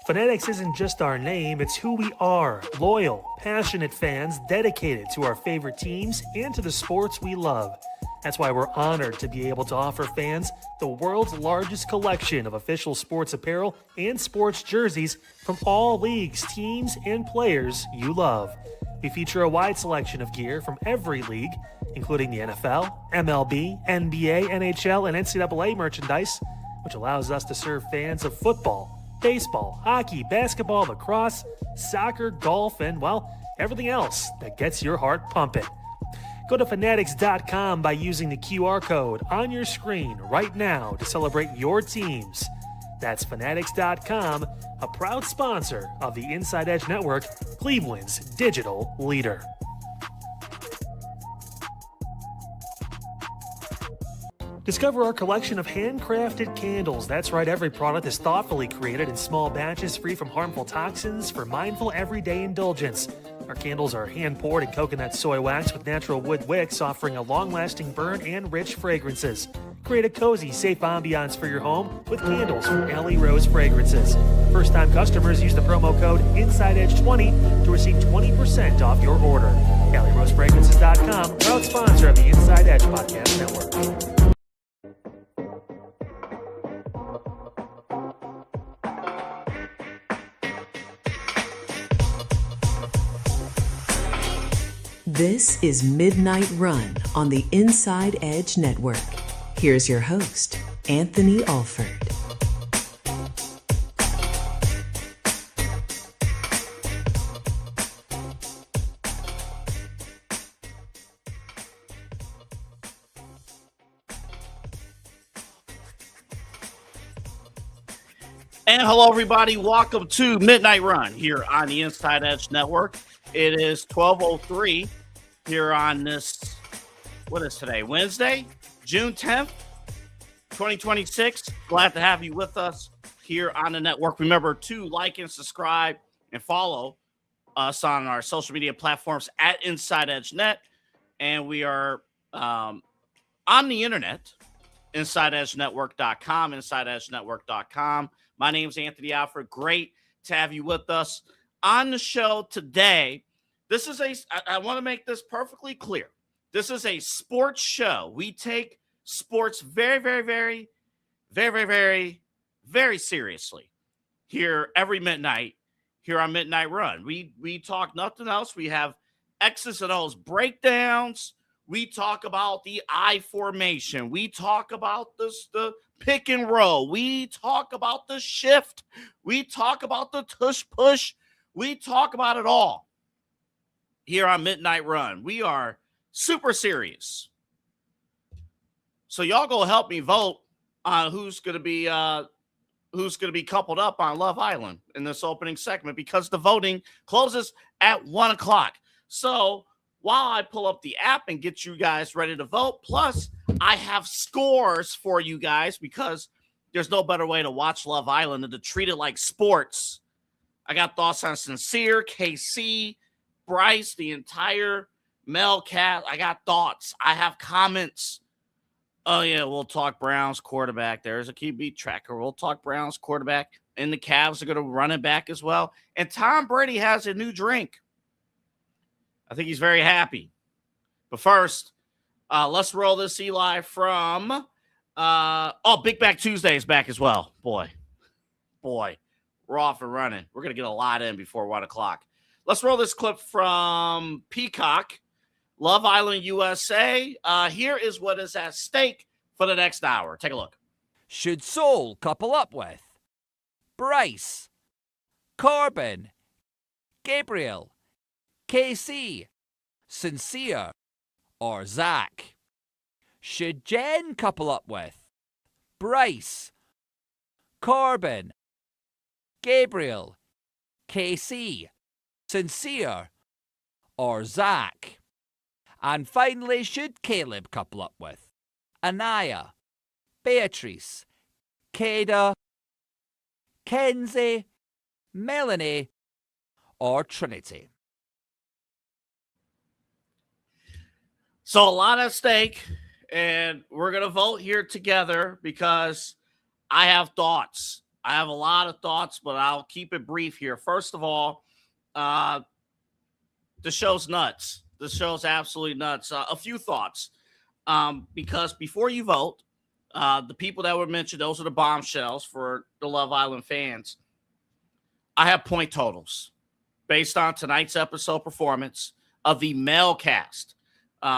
Fanatics isn't just our name, it's who we are. Loyal, passionate fans dedicated to our favorite teams and to the sports we love. That's why we're honored to be able to offer fans the world's largest collection of official sports apparel and sports jerseys from all leagues, teams, and players you love. We feature a wide selection of gear from every league, including the NFL, MLB, NBA, NHL, and NCAA merchandise, which allows us to serve fans of football, baseball, hockey, basketball, lacrosse, soccer, golf, and, well, everything else that gets your heart pumping. Go to fanatics.com by using the QR code on your screen right now to celebrate your teams. That's fanatics.com, a proud sponsor of the Inside Edge Network, Cleveland's digital leader. Discover our collection of handcrafted candles. That's right, every product is thoughtfully created in small batches free from harmful toxins for mindful everyday indulgence. Our candles are hand-poured in coconut soy wax with natural wood wicks, offering a long-lasting burn and rich fragrances. Create a cozy, safe ambiance for your home with candles from Alley Rose Fragrances. First-time customers use the promo code InsideEdge20 to receive 20% off your order. AlleyRoseFragrances.com, proud sponsor of the Inside Edge Podcast Network. This is Midnight Run on the Inside Edge Network. Here's your host, Anthony Alford. And hello, everybody. Welcome to Midnight Run here on the Inside Edge Network. It is 12:03 here on this, what is today, Wednesday, June 10th, 2026. Glad to have you with us here on the network. Remember to like and subscribe and follow us on our social media platforms at Inside Edge Net. And we are on the internet, InsideEdgeNetwork.com, InsideEdgeNetwork.com. My name's Anthony Alford. Great to have you with us on the show today. This is I want to make this perfectly clear. This is a sports show. We take sports very, very, very, very, very, very, very seriously here every midnight here on Midnight Run. We talk nothing else. We have X's and O's breakdowns. We talk about the I formation. We talk about the pick and roll. We talk about the shift. We talk about the tush push. We talk about it all here on Midnight Run. We are super serious. So y'all go help me vote on who's going to be coupled up on Love Island in this opening segment, because the voting closes at 1:00. So while I pull up the app and get you guys ready to vote, plus I have scores for you guys, because there's no better way to watch Love Island than to treat it like sports. I got thoughts on Sincere, KC, Bryce, the entire Mel cast. I got thoughts. I have comments. Oh, yeah, we'll talk Browns quarterback. There's a QB tracker. We'll talk Browns quarterback. And the Cavs are going to run it back as well. And Tom Brady has a new drink. I think he's very happy. But first, let's roll this, Eli, from Big Back Tuesday is back as well. Boy, we're off and running. We're going to get a lot in before 1:00. Let's roll this clip from Peacock, Love Island USA. Here is what is at stake for the next hour. Take a look. Should Soul couple up with Bryce, Corbin, Gabriel, KC, Sincere, or Zach? Should Jen couple up with Bryce, Corbin, Gabriel, KC, Sincere, or Zach? And finally, should Caleb couple up with Anaya, Beatrice, Kada, Kenzie, Melanie, or Trinity? So a lot at stake, and we're going to vote here together because I have thoughts. I have a lot of thoughts, but I'll keep it brief here. First of all, the show's nuts. The show's absolutely nuts. A few thoughts. Because before you vote, the people that were mentioned, those are the bombshells for the Love Island fans. I have point totals based on tonight's episode performance of the male cast.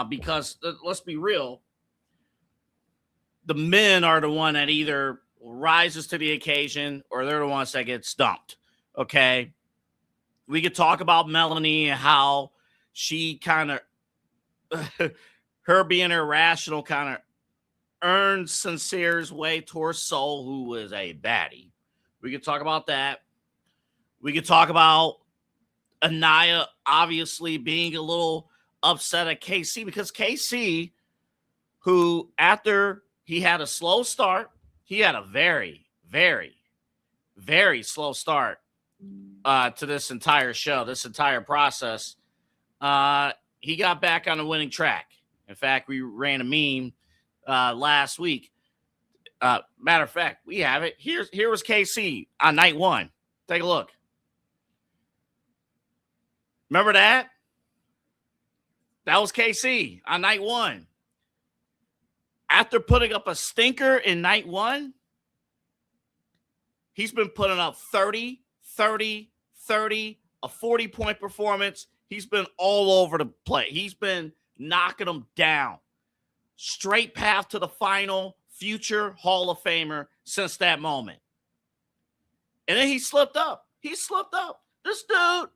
Because let's be real, the men are the one that either rises to the occasion or they're the ones that get stumped. Okay. We could talk about Melanie and how she kind of, her being irrational kind of earned Sincere's way towards Soul, who is a baddie. We could talk about that. We could talk about Anaya obviously being a little upset at KC because KC, who after he had a slow start, he had a very, very, very slow start to this entire show, this entire process. He got back on the winning track. In fact, we ran a meme last week. Matter of fact, we have it. Here was KC on night one. Take a look. Remember that? That was KC on night one. After putting up a stinker in night one, he's been putting up 30, 30, 30, a 40-point performance. He's been all over the place. He's been knocking them down. Straight path to the final, future Hall of Famer since that moment. And then he slipped up. This dude,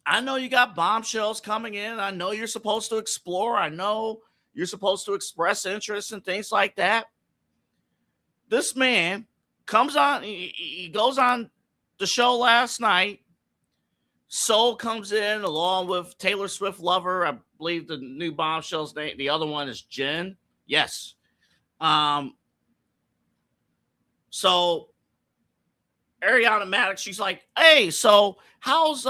I know you got bombshells coming in. I know you're supposed to explore. I know you're supposed to express interest and things like that. This man comes on, he goes on the show last night. Soul comes in along with Taylor Swift lover. I believe the new bombshell's name. The other one is Jen. Yes. So Ariana Maddox, she's like, hey, so how's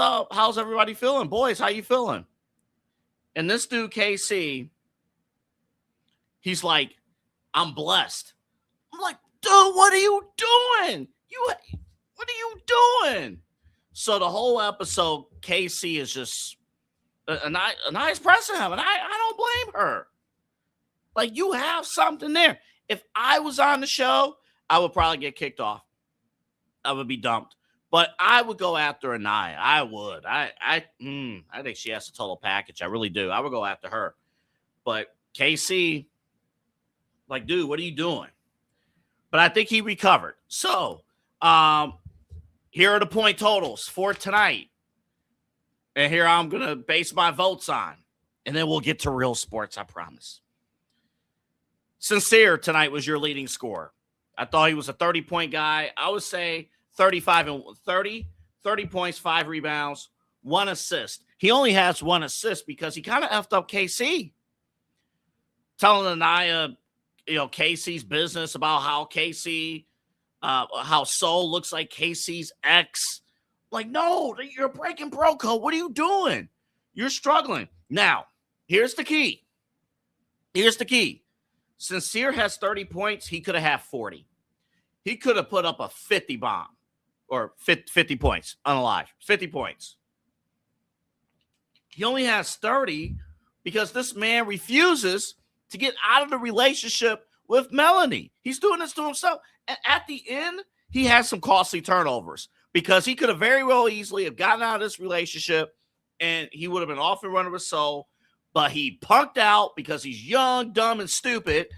everybody feeling? Boys, how you feeling? And this dude, KC, he's like, I'm blessed. I'm like, dude, what are you doing? What are you doing? So the whole episode, KC is just a nice pressing him, and I don't blame her. Like, you have something there. If I was on the show, I would probably get kicked off. I would be dumped. But I would go after Anaya. I would. I think she has the total package. I really do. I would go after her. But KC, like, dude, what are you doing? But I think he recovered. So, here are the point totals for tonight. And here I'm going to base my votes on. And then we'll get to real sports, I promise. Sincere tonight was your leading scorer. I thought he was a 30-point guy. I would say 35 and 30 points, 5 rebounds, 1 assist. He only has 1 assist because he kind of effed up KC. Telling Anaya, KC's business about how how Soul looks like KC's ex. Like, no, you're breaking bro code. What are you doing? You're struggling. Now, here's the key. Sincere has 30 points. He could have had 40. He could have put up a 50 bomb or 50 points, unalive, 50 points. He only has 30 because this man refuses to get out of the relationship with Melanie. He's doing this to himself. And at the end, he has some costly turnovers because he could have very well easily have gotten out of this relationship and he would have been off and running with Soul. But he punked out because he's young, dumb, and stupid.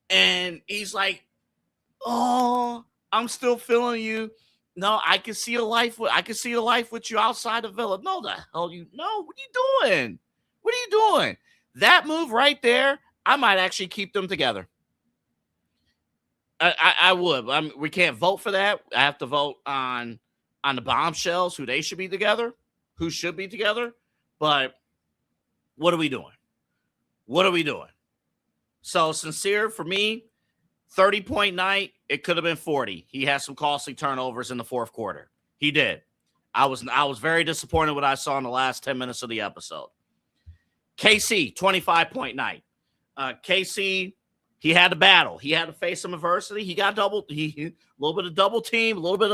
And he's like, oh, I'm still feeling you. No, I can see a life with you outside the villa. No, the hell no. What are you doing? That move right there, I might actually keep them together. I would. We can't vote for that. I have to vote on the bombshells, who they should be together, who should be together. But what are we doing? So Sincere, for me, 30-point night, it could have been 40. He had some costly turnovers in the fourth quarter. He did. I was very disappointed with what I saw in the last 10 minutes of the episode. KC, 25-point night. KC, he had to battle. He had to face some adversity. He got a little bit of double team, a little bit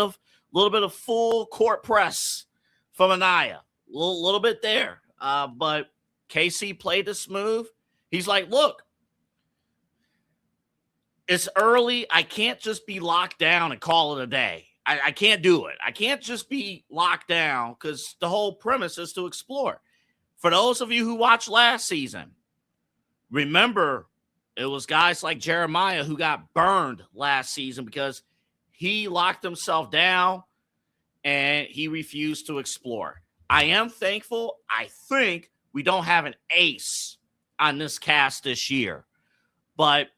of full court press from Anaya. A little bit there. But KC played it smooth. He's like, look, it's early. I can't just be locked down and call it a day. I can't do it. I can't just be locked down because the whole premise is to explore. For those of you who watched last season, remember it was guys like Jeremiah who got burned last season because he locked himself down and he refused to explore. I am thankful. I think we don't have an ace on this cast this year. But,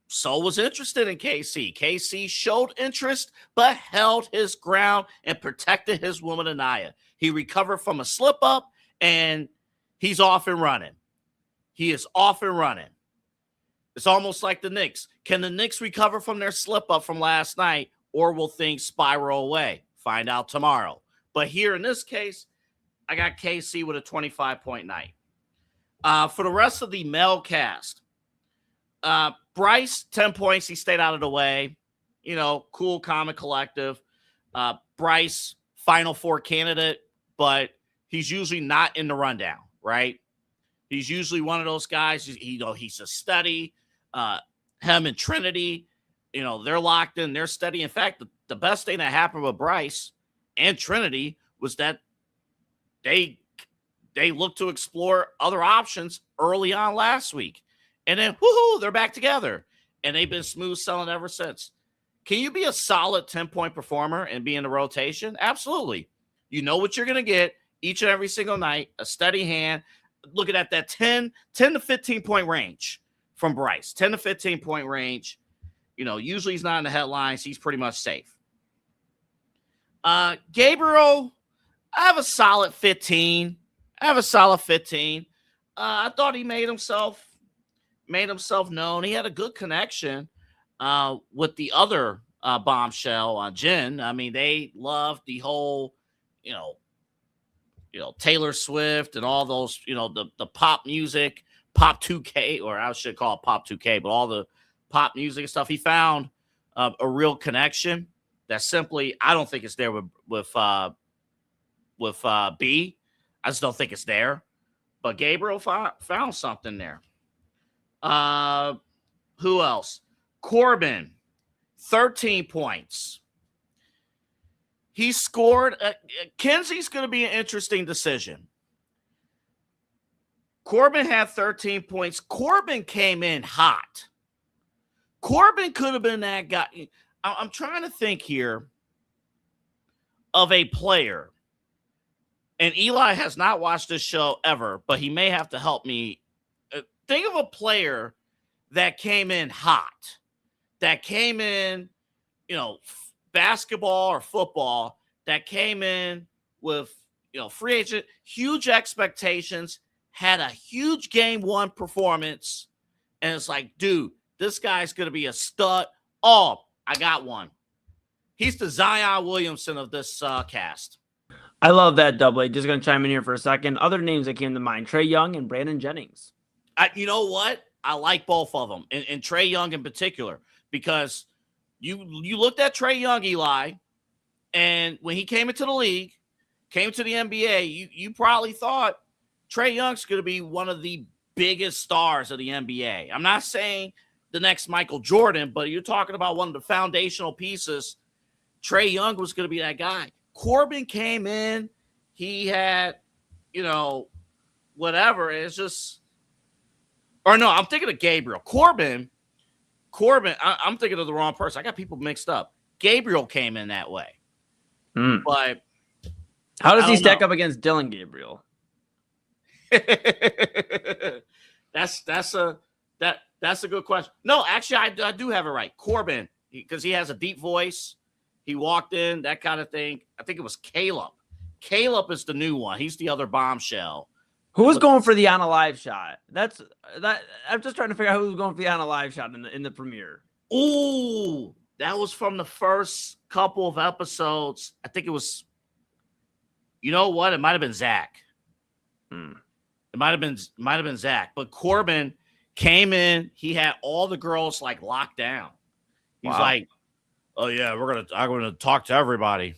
Sol was interested in KC. KC showed interest, but held his ground and protected his woman, Anaya. He recovered from a slip-up, and he's off and running. He is off and running. It's almost like the Knicks. Can the Knicks recover from their slip-up from last night, or will things spiral away? Find out tomorrow. But here in this case, I got KC with a 25-point night. For the rest of the male cast, Bryce, 10 points. He stayed out of the way. Cool, calm, and collective. Bryce, Final Four candidate, but he's usually not in the rundown, right? He's usually one of those guys. He's a steady. Him and Trinity, they're locked in. They're steady. In fact, the best thing that happened with Bryce and Trinity was that they looked to explore other options early on last week. And then, woohoo, they're back together. And they've been smooth selling ever since. Can you be a solid 10-point performer and be in the rotation? Absolutely. You know what you're going to get each and every single night, a steady hand. Looking at that 10 to 15-point range from Bryce. 10 to 15-point range. Usually he's not in the headlines. He's pretty much safe. Gabriel, I have a solid 15. I thought he made himself known. He had a good connection with the other bombshell, Jen. I mean, they loved the whole, Taylor Swift and all those, the pop music, Pop 2K, or I should call it Pop 2K, but all the pop music and stuff. He found a real connection that simply, I don't think it's there with B. I just don't think it's there. But Gabriel found something there. Who else? Corbin, 13 points. He scored. Kenzie's going to be an interesting decision. Corbin had 13 points. Corbin came in hot. Corbin could have been that guy. I'm trying to think here of a player. And Eli has not watched this show ever, but he may have to help me. Think of a player that came in hot, that came in, basketball or football, that came in with, free agent, huge expectations, had a huge game one performance. And it's like, dude, this guy's going to be a stud. Oh, I got one. He's the Zion Williamson of this cast. I love that double. Just going to chime in here for a second. Other names that came to mind, Trae Young and Brandon Jennings. You know what? I like both of them, and Trae Young in particular, because you looked at Trae Young, Eli, and when he came into the league, came to the NBA, you probably thought Trae Young's going to be one of the biggest stars of the NBA. I'm not saying the next Michael Jordan, but you're talking about one of the foundational pieces. Trae Young was going to be that guy. Corbin came in. He had, whatever. It's just, or no, I'm thinking of Gabriel. Corbin, I'm thinking of the wrong person. I got people mixed up. Gabriel came in that way. But how does he stack up against Dylan Gabriel? That's a good question. No, actually, I do have it right. Corbin, because he has a deep voice. He walked in, that kind of thing. I think it was Caleb. Caleb is the new one. He's the other bombshell. Who was going for the on a live shot? That. I'm just trying to figure out who was going for the on a live shot in the premiere. Ooh, that was from the first couple of episodes. I think it was. You know what? It might have been Zach. It might have been Zach. But Corbin Came in, he had all the girls like locked down. He's like, "Oh yeah, I'm gonna talk to everybody.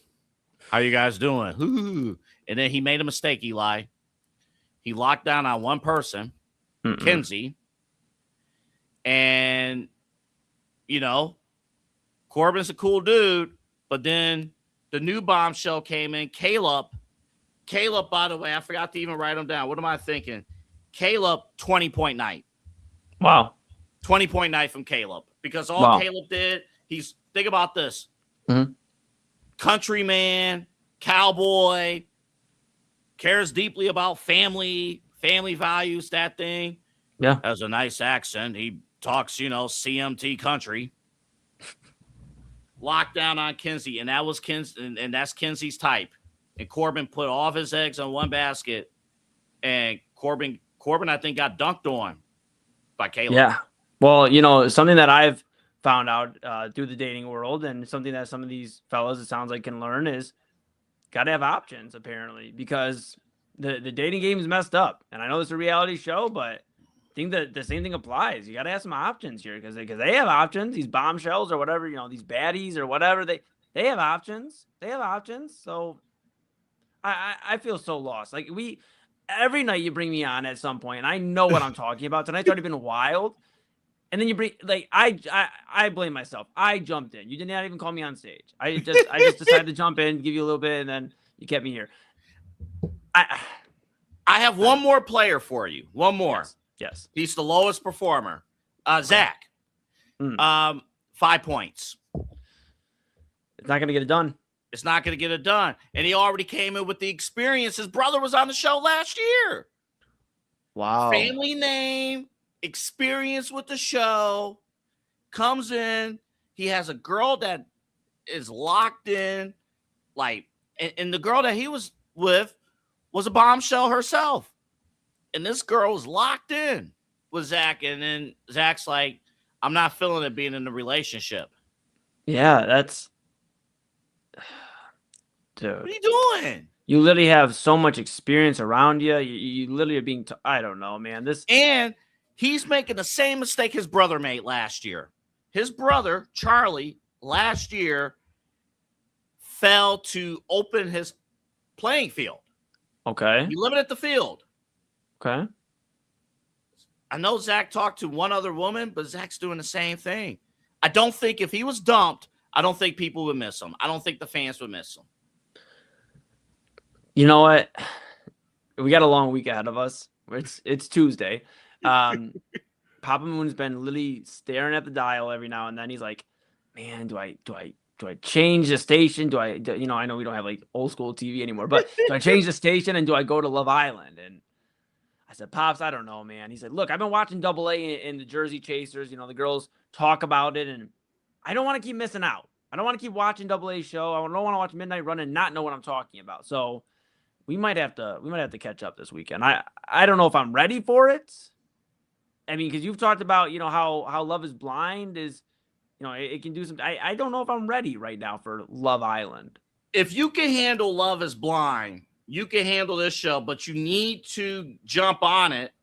How you guys doing?" Ooh. And then he made a mistake, Eli. He locked down on one person, Kinsey, and Corbin's a cool dude, but then the new bombshell came in. Caleb, by the way, I forgot to even write him down. What am I thinking? Caleb, 20-point night. Wow. 20-point night from Caleb. Because all Caleb did, think about this. Countryman, cowboy, cares deeply about family values, that thing. Yeah. Has a nice accent. He talks, CMT country. Lockdown on Kinsey, and that was and that's Kinsey's type. And Corbin put all of his eggs on one basket, and Corbin, I think, got dunked on by Caleb. Yeah. Well, something that I've found out through the dating world, and something that some of these fellas, it sounds like, can learn, is got to have options, apparently, because the dating game is messed up. And I know it's a reality show, but I think that the same thing applies. You got to have some options here because they have options. These bombshells or whatever, these baddies or whatever, they have options. They have options. So I feel so lost. Like, every night you bring me on at some point, and I know what I'm talking about. Tonight's already been wild. And then you bring, like, I blame myself. I jumped in. You did not even call me on stage. I just decided to jump in, give you a little bit, and then you kept me here. I have one more player for you. One more. Yes. He's the lowest performer. Zach. 5 points. It's not going to get it done. It's not going to get it done. And he already came in with the experience. His brother was on the show last year. Wow. Family name, experience with the show, comes in. He has a girl that is locked in. And the girl that he was with was a bombshell herself. And this girl was locked in with Zach. And then Zach's like, I'm not feeling it being in a relationship. Yeah, that's... Dude. What are you doing? You literally have so much experience around you. You literally are being... I don't know, man. And he's making the same mistake his brother made last year. His brother, Charlie, last year failed to open his playing field. Okay. He limited the field. Okay. I know Zach talked to one other woman, but Zach's doing the same thing. I don't think if he was dumped, I don't think people would miss him. I don't think the fans would miss him. You know what? We got a long week ahead of us. It's Tuesday. Papa Moon's been literally staring at the dial every now and then. He's like, man, do I change the station? I know we don't have like old school TV anymore, but do I change the station and do I go to Love Island? And I said, Pops, I don't know, man. He said, look, I've been watching Double A and the Jersey Chasers. The girls talk about it, and I don't want to keep missing out. I don't want to keep watching Double A show. I don't want to watch Midnight Run and not know what I'm talking about. So we might have to catch up this weekend. I don't know if I'm ready for it. I mean, because you've talked about, how Love is Blind is, it can do some. I don't know if I'm ready right now for Love Island. If you can handle Love is Blind, you can handle this show, but you need to jump on it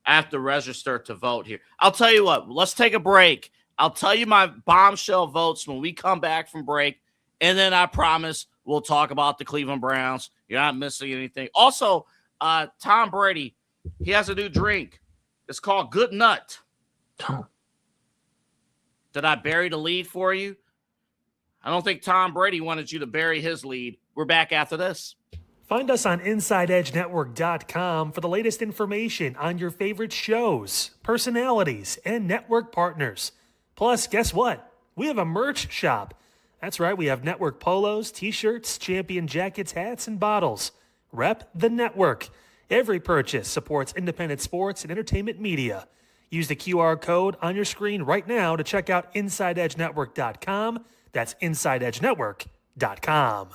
after register to vote here. I'll tell you what, let's take a break. I'll tell you my bombshell votes when we come back from break. And then I promise we'll talk about the Cleveland Browns. You're not missing anything. Also, Tom Brady, he has a new drink. It's called Good Nut. Did I bury the lead for you? I don't think Tom Brady wanted you to bury his lead. We're back after this. Find us on InsideEdgeNetwork.com for the latest information on your favorite shows, personalities, and network partners. Plus, guess what? We have a merch shop. That's right, we have network polos, t-shirts, champion jackets, hats, and bottles. Rep the network. Every purchase supports independent sports and entertainment media. Use the QR code on your screen right now to check out InsideEdgeNetwork.com. That's InsideEdgeNetwork.com.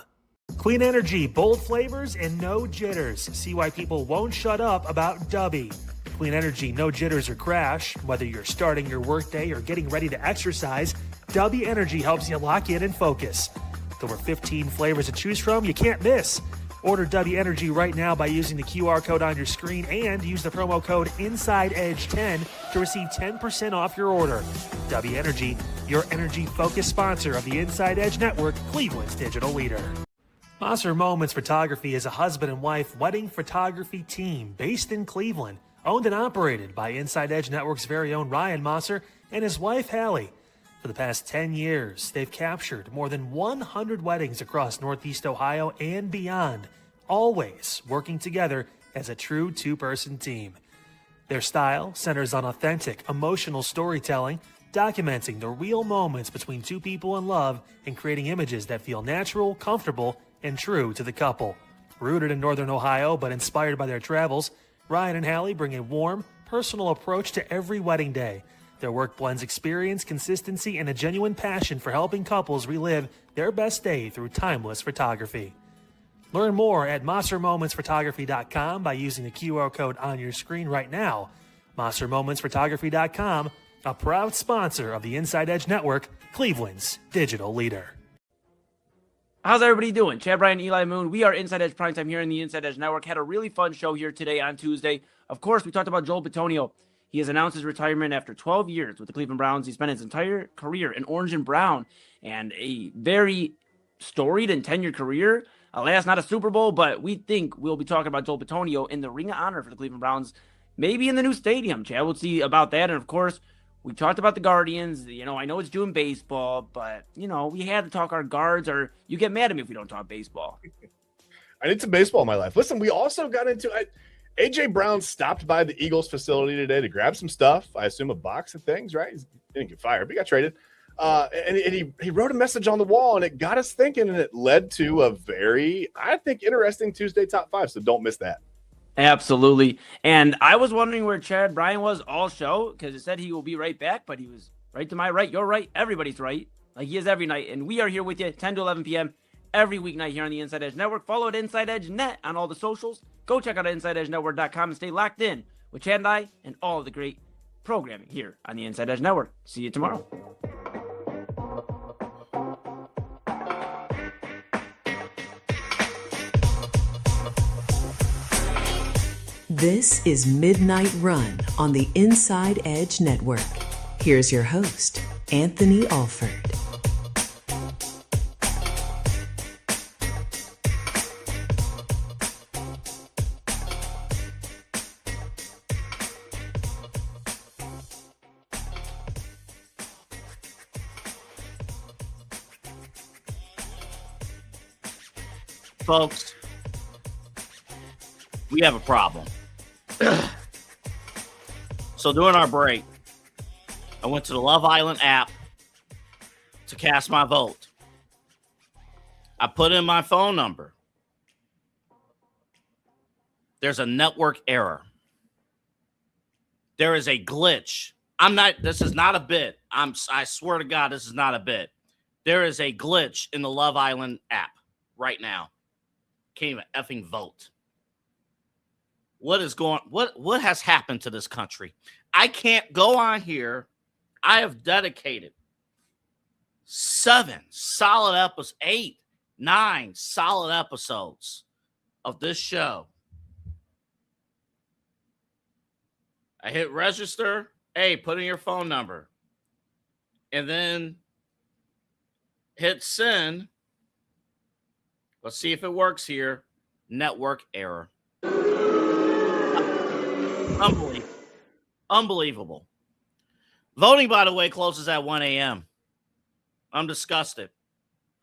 Clean energy, bold flavors, and no jitters. See why people won't shut up about Dubby. Clean energy, no jitters or crash. Whether you're starting your workday or getting ready to exercise, Dubby Energy helps you lock in and focus. With over 15 flavors to choose from, you can't miss. Order W Energy right now by using the QR code on your screen and use the promo code InsideEdge10 to receive 10% off your order. W Energy, your energy-focused sponsor of the Inside Edge Network, Cleveland's digital leader. Mosser Moments Photography is a husband and wife wedding photography team based in Cleveland, owned and operated by Inside Edge Network's very own Ryan Mosser and his wife, Hallie. For the past 10 years, they've captured more than 100 weddings across Northeast Ohio and beyond, always working together as a true two-person team. Their style centers on authentic, emotional storytelling, documenting the real moments between two people in love and creating images that feel natural, comfortable, and true to the couple. Rooted in Northern Ohio but inspired by their travels, Ryan and Hallie bring a warm, personal approach to every wedding day. Their work blends experience, consistency, and a genuine passion for helping couples relive their best day through timeless photography. Learn more at MosserMomentsPhotography.com by using the QR code on your screen right now. MosserMomentsPhotography.com, a proud sponsor of the Inside Edge Network, Cleveland's digital leader. How's everybody doing? Chad, Brian, Eli Moon. We are Inside Edge Primetime here in the Inside Edge Network. Had a really fun show here today on Tuesday. Of course, we talked about Joel Bitonio. He has announced his retirement after 12 years with the Cleveland Browns. He spent his entire career in orange and brown and a very storied and tenured career. Alas, not a Super Bowl, but we think we'll be talking about Joel Bitonio in the Ring of Honor for the Cleveland Browns, maybe in the new stadium. Chad, we'll see about that. And, of course, we talked about the Guardians. You know, I know it's June baseball, but, you know, we had to talk our guards, or you get mad at me if we don't talk baseball. I need some baseball in my life. Listen, we also got into A.J. Brown stopped by the Eagles facility today to grab some stuff. I assume a box of things, right? He didn't get fired, but he got traded. And he wrote a message on the wall, and it got us thinking, and it led to a very, I think, interesting Tuesday top five. So don't miss that. Absolutely. And I was wondering where Chad Bryan was all show, because it said he will be right back, but he was right to my right. You're right. Everybody's right. Like he is every night. And we are here with you 10 to 11 p.m. every weeknight here on the Inside Edge Network. Follow at Inside Edge Net on all the socials. Go check out InsideEdgeNetwork.com and stay locked in with Chad and I and all of the great programming here on the Inside Edge Network. See you tomorrow. This is Midnight Run on the Inside Edge Network. Here's your host, Anthony Alford. Folks, we have a problem. So during our break, I went to the Love Island app to cast my vote. I put in my phone number. There's a network error. There is a glitch. This is not a bit. I swear to God, this is not a bit. There is a glitch in the Love Island app right now. Can't even effing vote. What has happened to this country? I can't go on here. I have dedicated 8, 9 solid episodes of this show. I hit register. Hey, put in your phone number. And then hit send. Let's see if it works here. Network error. Unbelievable. Voting, by the way, closes at 1 a.m. I'm disgusted.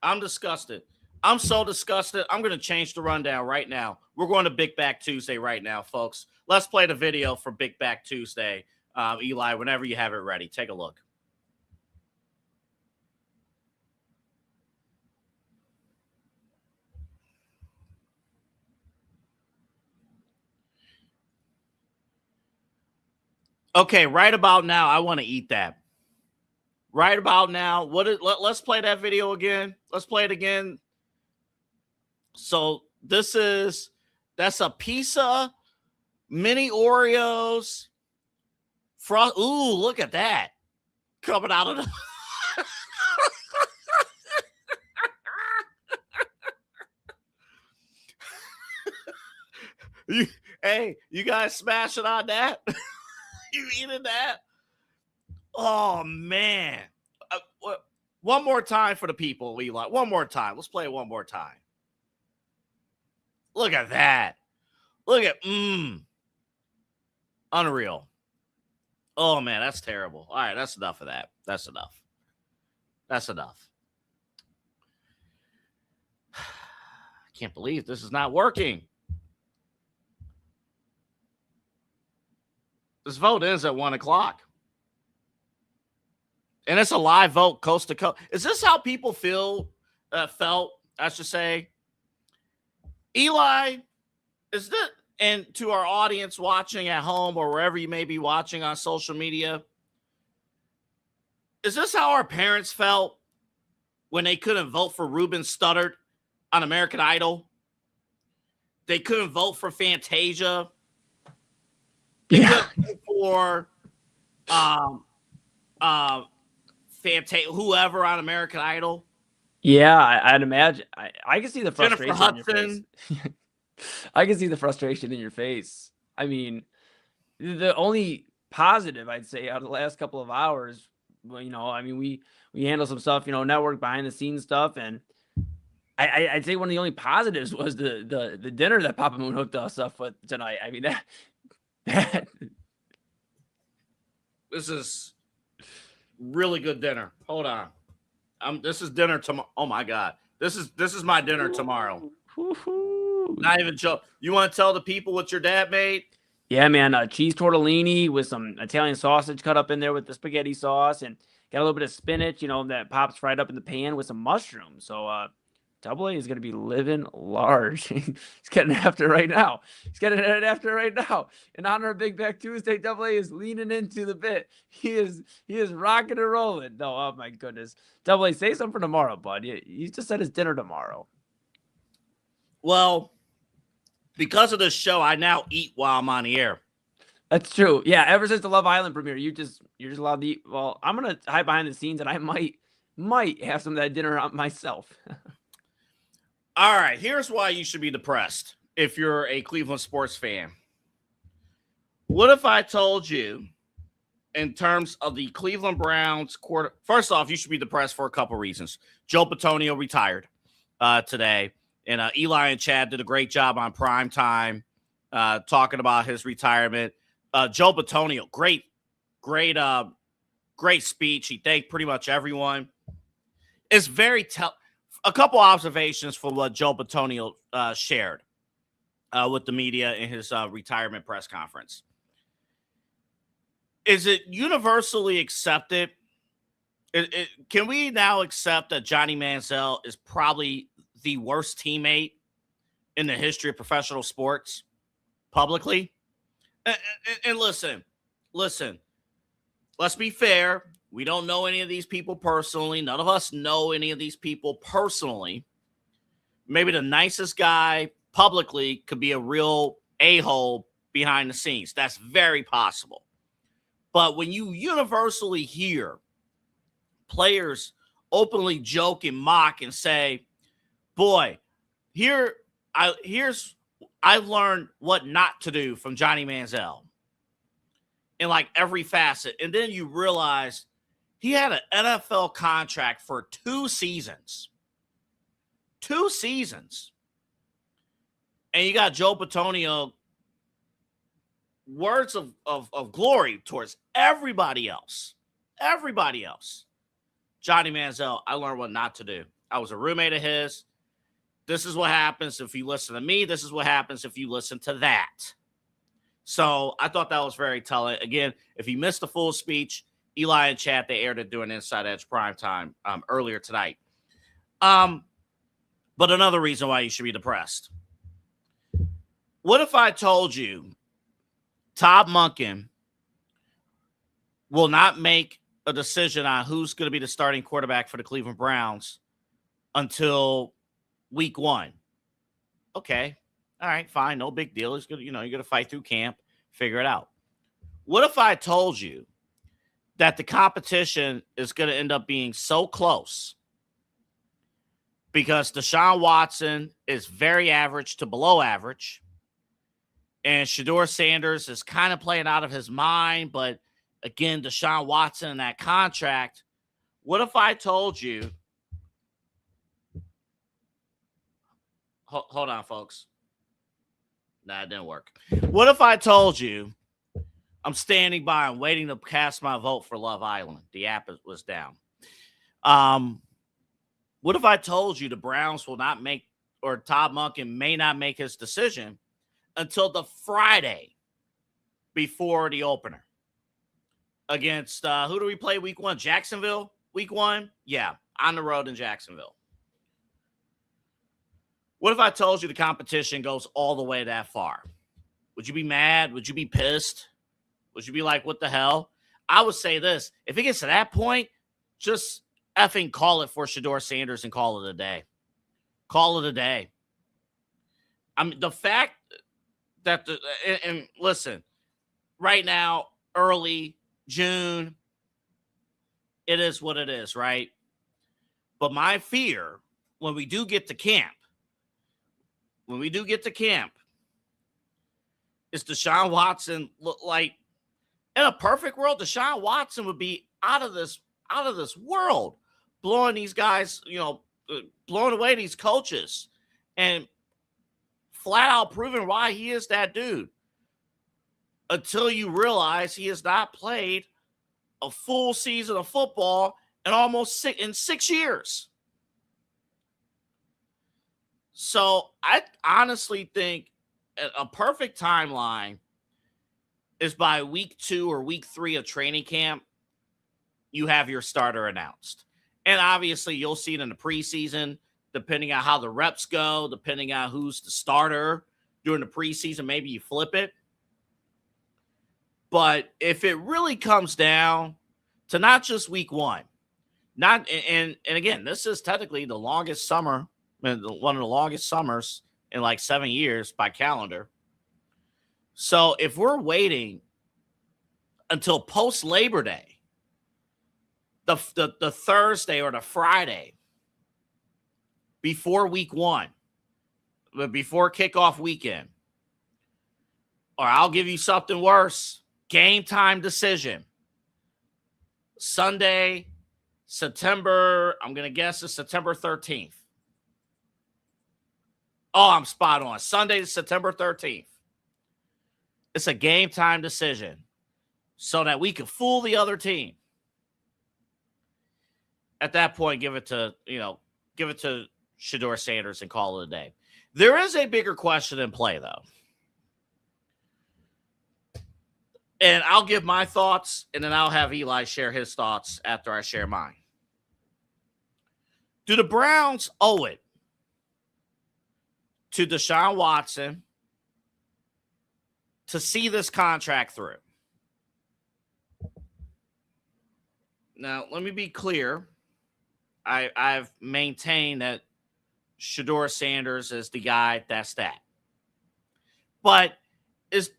I'm so disgusted. I'm going to change the rundown right now. We're going to Big Back Tuesday right now, folks. Let's play the video for Big Back Tuesday. Eli, whenever you have it ready, take a look. Okay, right about now, I want to eat that. Right about now, let's play that video again. Let's play it again. So that's a pizza, mini Oreos, ooh, look at that. Coming out of the Hey, you guys smashing on that? You eating that? Oh, man. One more time for the people, Eli. One more time. Let's play it one more time. Look at that. Look at, unreal. Oh, man, that's terrible. All right, that's enough of that. That's enough. That's enough. I can't believe this is not working. This vote ends at 1 o'clock. And it's a live vote coast to coast. Is this how people felt, I should say? Eli, is this, and to our audience watching at home or wherever you may be watching on social media, is this how our parents felt when they couldn't vote for Ruben Studdard on American Idol? They couldn't vote for Fantasia. They couldn't vote for whoever on American Idol. Yeah, I'd imagine. I can see the frustration Jennifer in your face. Hudson. I can see the frustration in your face. I mean, the only positive I'd say out of the last couple of hours, well, we handle some stuff, network behind the scenes stuff, and I'd say one of the only positives was the dinner that Papa Moon hooked us up with tonight. I mean that This is really good dinner. Hold on. This is dinner tomorrow. Oh my God. This is my dinner tomorrow. Not even joke. You want to tell the people what your dad made? Yeah, man. Cheese tortellini with some Italian sausage cut up in there with the spaghetti sauce, and got a little bit of spinach, that pops fried up in the pan with some mushrooms. So Double A is going to be living large. He's getting after it right now. In honor of Big Back Tuesday, Double A is leaning into the bit. He is rocking and rolling. No, oh my goodness. Double A, say something for tomorrow, bud. You just said his dinner tomorrow. Well, because of this show, I now eat while I'm on the air. That's true. Yeah, ever since the Love Island premiere, you're just allowed to eat. Well, I'm gonna hide behind the scenes, and I might have some of that dinner on myself. All right, here's why you should be depressed if you're a Cleveland sports fan. What if I told you, in terms of the Cleveland Browns quarter? First off, you should be depressed for a couple reasons. Joel Bitonio retired today, and Eli and Chad did a great job on prime time talking about his retirement. Joel Bitonio, great speech. He thanked pretty much everyone. It's very a couple observations for what Joel Bitonio shared with the media in his retirement press conference. Is it universally accepted? Can we now accept that Johnny Manziel is probably the worst teammate in the history of professional sports publicly? And listen, let's be fair. We don't know any of these people personally. None of us know any of these people personally. Maybe the nicest guy publicly could be a real a-hole behind the scenes. That's very possible. But when you universally hear players openly joke and mock and say, boy, I learned what not to do from Johnny Manziel in like every facet. And then you realize he had an NFL contract for 2 seasons. 2 seasons. And you got Joe Bitonio, words of glory towards everybody else. Everybody else. Johnny Manziel, I learned what not to do. I was a roommate of his. This is what happens if you listen to me. This is what happens if you listen to that. So I thought that was very telling. Again, if you missed the full speech, Eli and Chad, they aired it during Inside Edge primetime earlier tonight. But another reason why you should be depressed. What if I told you Todd Monken will not make a decision on who's going to be the starting quarterback for the Cleveland Browns until week 1? Okay. All right, fine. No big deal. It's good. You're going to fight through camp, figure it out. What if I told you that the competition is going to end up being so close because Deshaun Watson is very average to below average, And Shedeur Sanders is kind of playing out of his mind. But again, Deshaun Watson and that contract. What if I told you? Hold on, folks. Nah, it didn't work. What if I told you I'm standing by and waiting to cast my vote for Love Island? The app was down. What if I told you the Browns will not make, or Todd Monken may not make his decision until the Friday before the opener against who do we play week 1? Jacksonville week 1? Yeah, on the road in Jacksonville. What if I told you the competition goes all the way that far? Would you be mad? Would you be pissed? Would you be like, what the hell? I would say this. If it gets to that point, just effing call it for Shedeur Sanders and call it a day. Call it a day. I mean, the fact that and listen, right now, early June, it is what it is, right? But my fear when we do get to camp, is Deshaun Watson look like, in a perfect world, Deshaun Watson would be out of this world, blowing these guys, blowing away these coaches and flat out proving why he is that dude. Until you realize he has not played a full season of football in 6 years. So I honestly think a perfect timeline is by week 2 or week 3 of training camp, you have your starter announced. And obviously you'll see it in the preseason, depending on how the reps go, depending on who's the starter during the preseason, maybe you flip it. But if it really comes down to not just week 1, and again, this is technically the longest summer, one of the longest summers in like 7 years by calendar. So if we're waiting until post Labor Day, the Thursday or the Friday before week 1, before kickoff weekend, or I'll give you something worse, game time decision. Sunday, September, I'm going to guess it's September 13th. Oh, I'm spot on. Sunday, September 13th. It's a game time decision so that we can fool the other team. At that point, give it to Shedeur Sanders and call it a day. There is a bigger question in play, though. And I'll give my thoughts, and then I'll have Eli share his thoughts after I share mine. Do the Browns owe it to Deshaun Watson to see this contract through? Now, let me be clear. I've maintained that Shedeur Sanders is the guy that's that. But is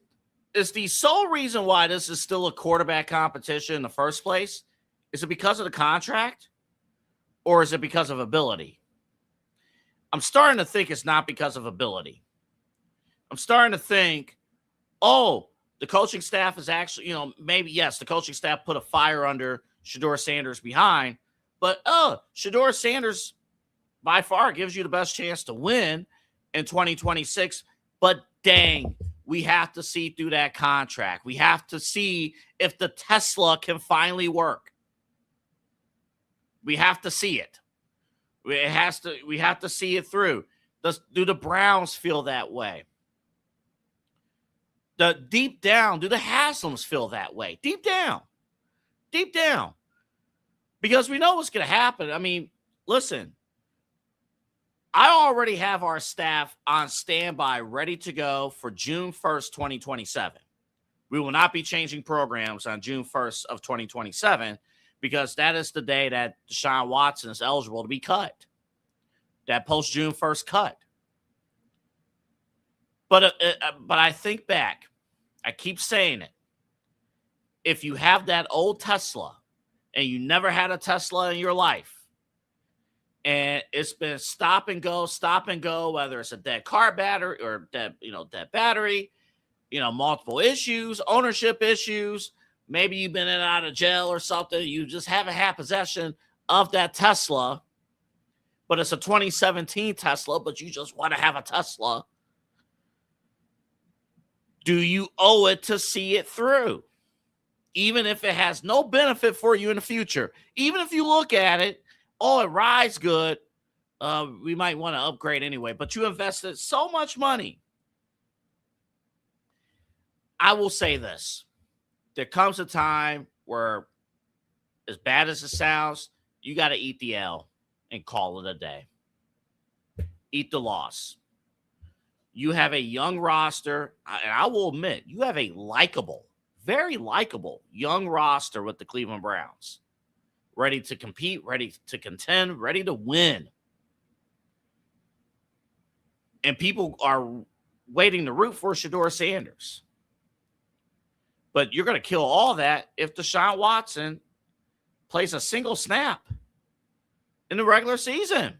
the sole reason why this is still a quarterback competition in the first place? Is it because of the contract? Or is it because of ability? I'm starting to think it's not because of ability. I'm starting to think, the coaching staff is actually, maybe, yes, the coaching staff put a fire under Shedeur Sanders behind, but, Shedeur Sanders by far gives you the best chance to win in 2026, but dang, we have to see through that contract. We have to see if the Tesla can finally work. We have to see it. We have to see it through. Do the Browns feel that way? Deep down, do the Haslams feel that way? Deep down. Because we know what's going to happen. I mean, listen, I already have our staff on standby, ready to go for June 1st, 2027. We will not be changing programs on June 1st of 2027 because that is the day that Deshaun Watson is eligible to be cut. That post-June 1st cut. But I think back. I keep saying it. If you have that old Tesla and you never had a Tesla in your life, and it's been stop and go, whether it's a dead car battery or dead battery, multiple issues, ownership issues. Maybe you've been in and out of jail or something. You just haven't had possession of that Tesla, but it's a 2017 Tesla, but you just want to have a Tesla. Do you owe it to see it through? Even if it has no benefit for you in the future, even if you look at it, it rides good, we might want to upgrade anyway, but you invested so much money. I will say this. There comes a time where, as bad as it sounds, you got to eat the L and call it a day. Eat the loss. You have a young roster, and I will admit, you have a likable, very likable young roster with the Cleveland Browns. Ready to compete, ready to contend, ready to win. And people are waiting to root for Shedeur Sanders. But you're going to kill all that if Deshaun Watson plays a single snap in the regular season.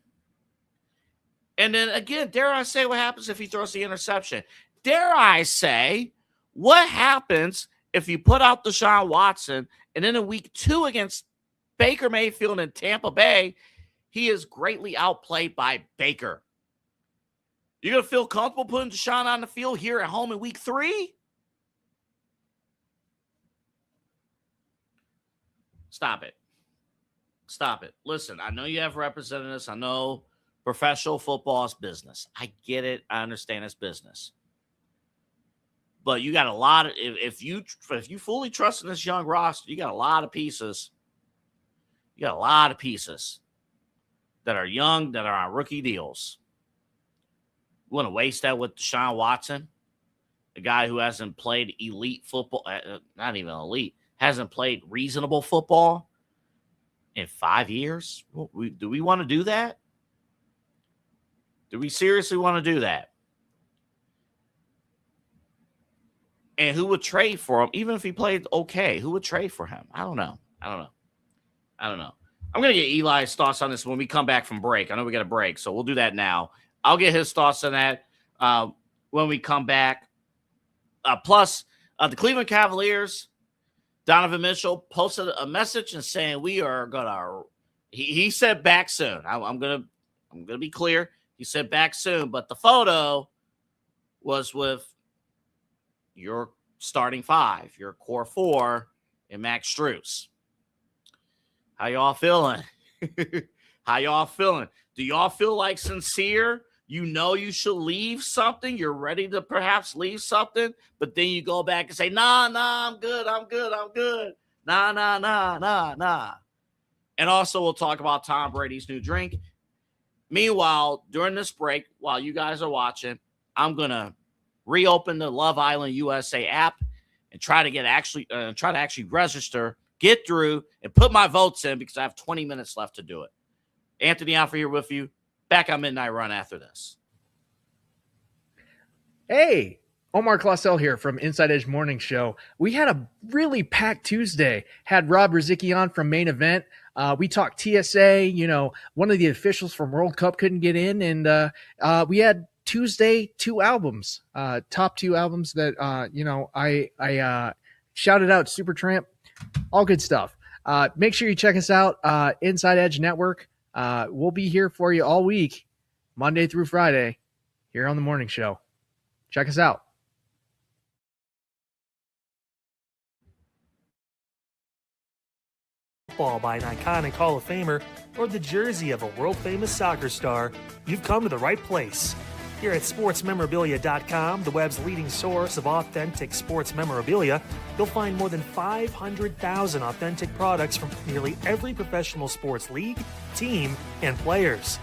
And then again, dare I say what happens if he throws the interception? Dare I say what happens if you put out Deshaun Watson and then in week 2 against Baker Mayfield in Tampa Bay, he is greatly outplayed by Baker? You're going to feel comfortable putting Deshaun on the field here at home in week 3? Stop it. Stop it. Listen, I know you have representatives. I know professional football is business. I get it. I understand it's business. But you got a lot of, if you fully trust in this young roster, you got a lot of pieces. You got a lot of pieces that are young, that are on rookie deals. You want to waste that with Deshaun Watson, a guy who hasn't played elite football, not even elite, hasn't played reasonable football in 5 years? Do we want to do that? Do we seriously want to do that? And who would trade for him, even if he played okay? Who would trade for him? I don't know. I'm going to get Eli's thoughts on this when we come back from break. I know we got a break, so we'll do that now. I'll get his thoughts on that when we come back. Plus, the Cleveland Cavaliers, Donovan Mitchell posted a message and saying we are gonna. He said back soon. I'm gonna be clear. He said back soon, but the photo was with your starting 5, your core 4, and Max Strus. How y'all feeling? How y'all feeling? Do y'all feel like sincere? You know you should leave something. You're ready to perhaps leave something, but then you go back and say, nah, I'm good. Nah. And also we'll talk about Tom Brady's new drink. Meanwhile, during this break, while you guys are watching, I'm going to reopen the Love Island USA app and try to actually register, get through, and put my votes in because I have 20 minutes left to do it. Anthony Alford here with you. Back on Midnight Run after this. Hey, Omar Clausel here from Inside Edge Morning Show. We had a really packed Tuesday. Had Rob Rizicki on from Main Event. We talked TSA. One of the officials from World Cup couldn't get in, and we had Tuesday 2 albums, top 2 albums that I shouted out. Supertramp, all good stuff. Make sure you check us out, Inside Edge Network. We'll be here for you all week, Monday through Friday, here on the morning show. Check us out. Football by an iconic Hall of Famer or the jersey of a world-famous soccer star, you've come to the right place. Here at sportsmemorabilia.com, the web's leading source of authentic sports memorabilia, you'll find more than 500,000 authentic products from nearly every professional sports league, team, and players.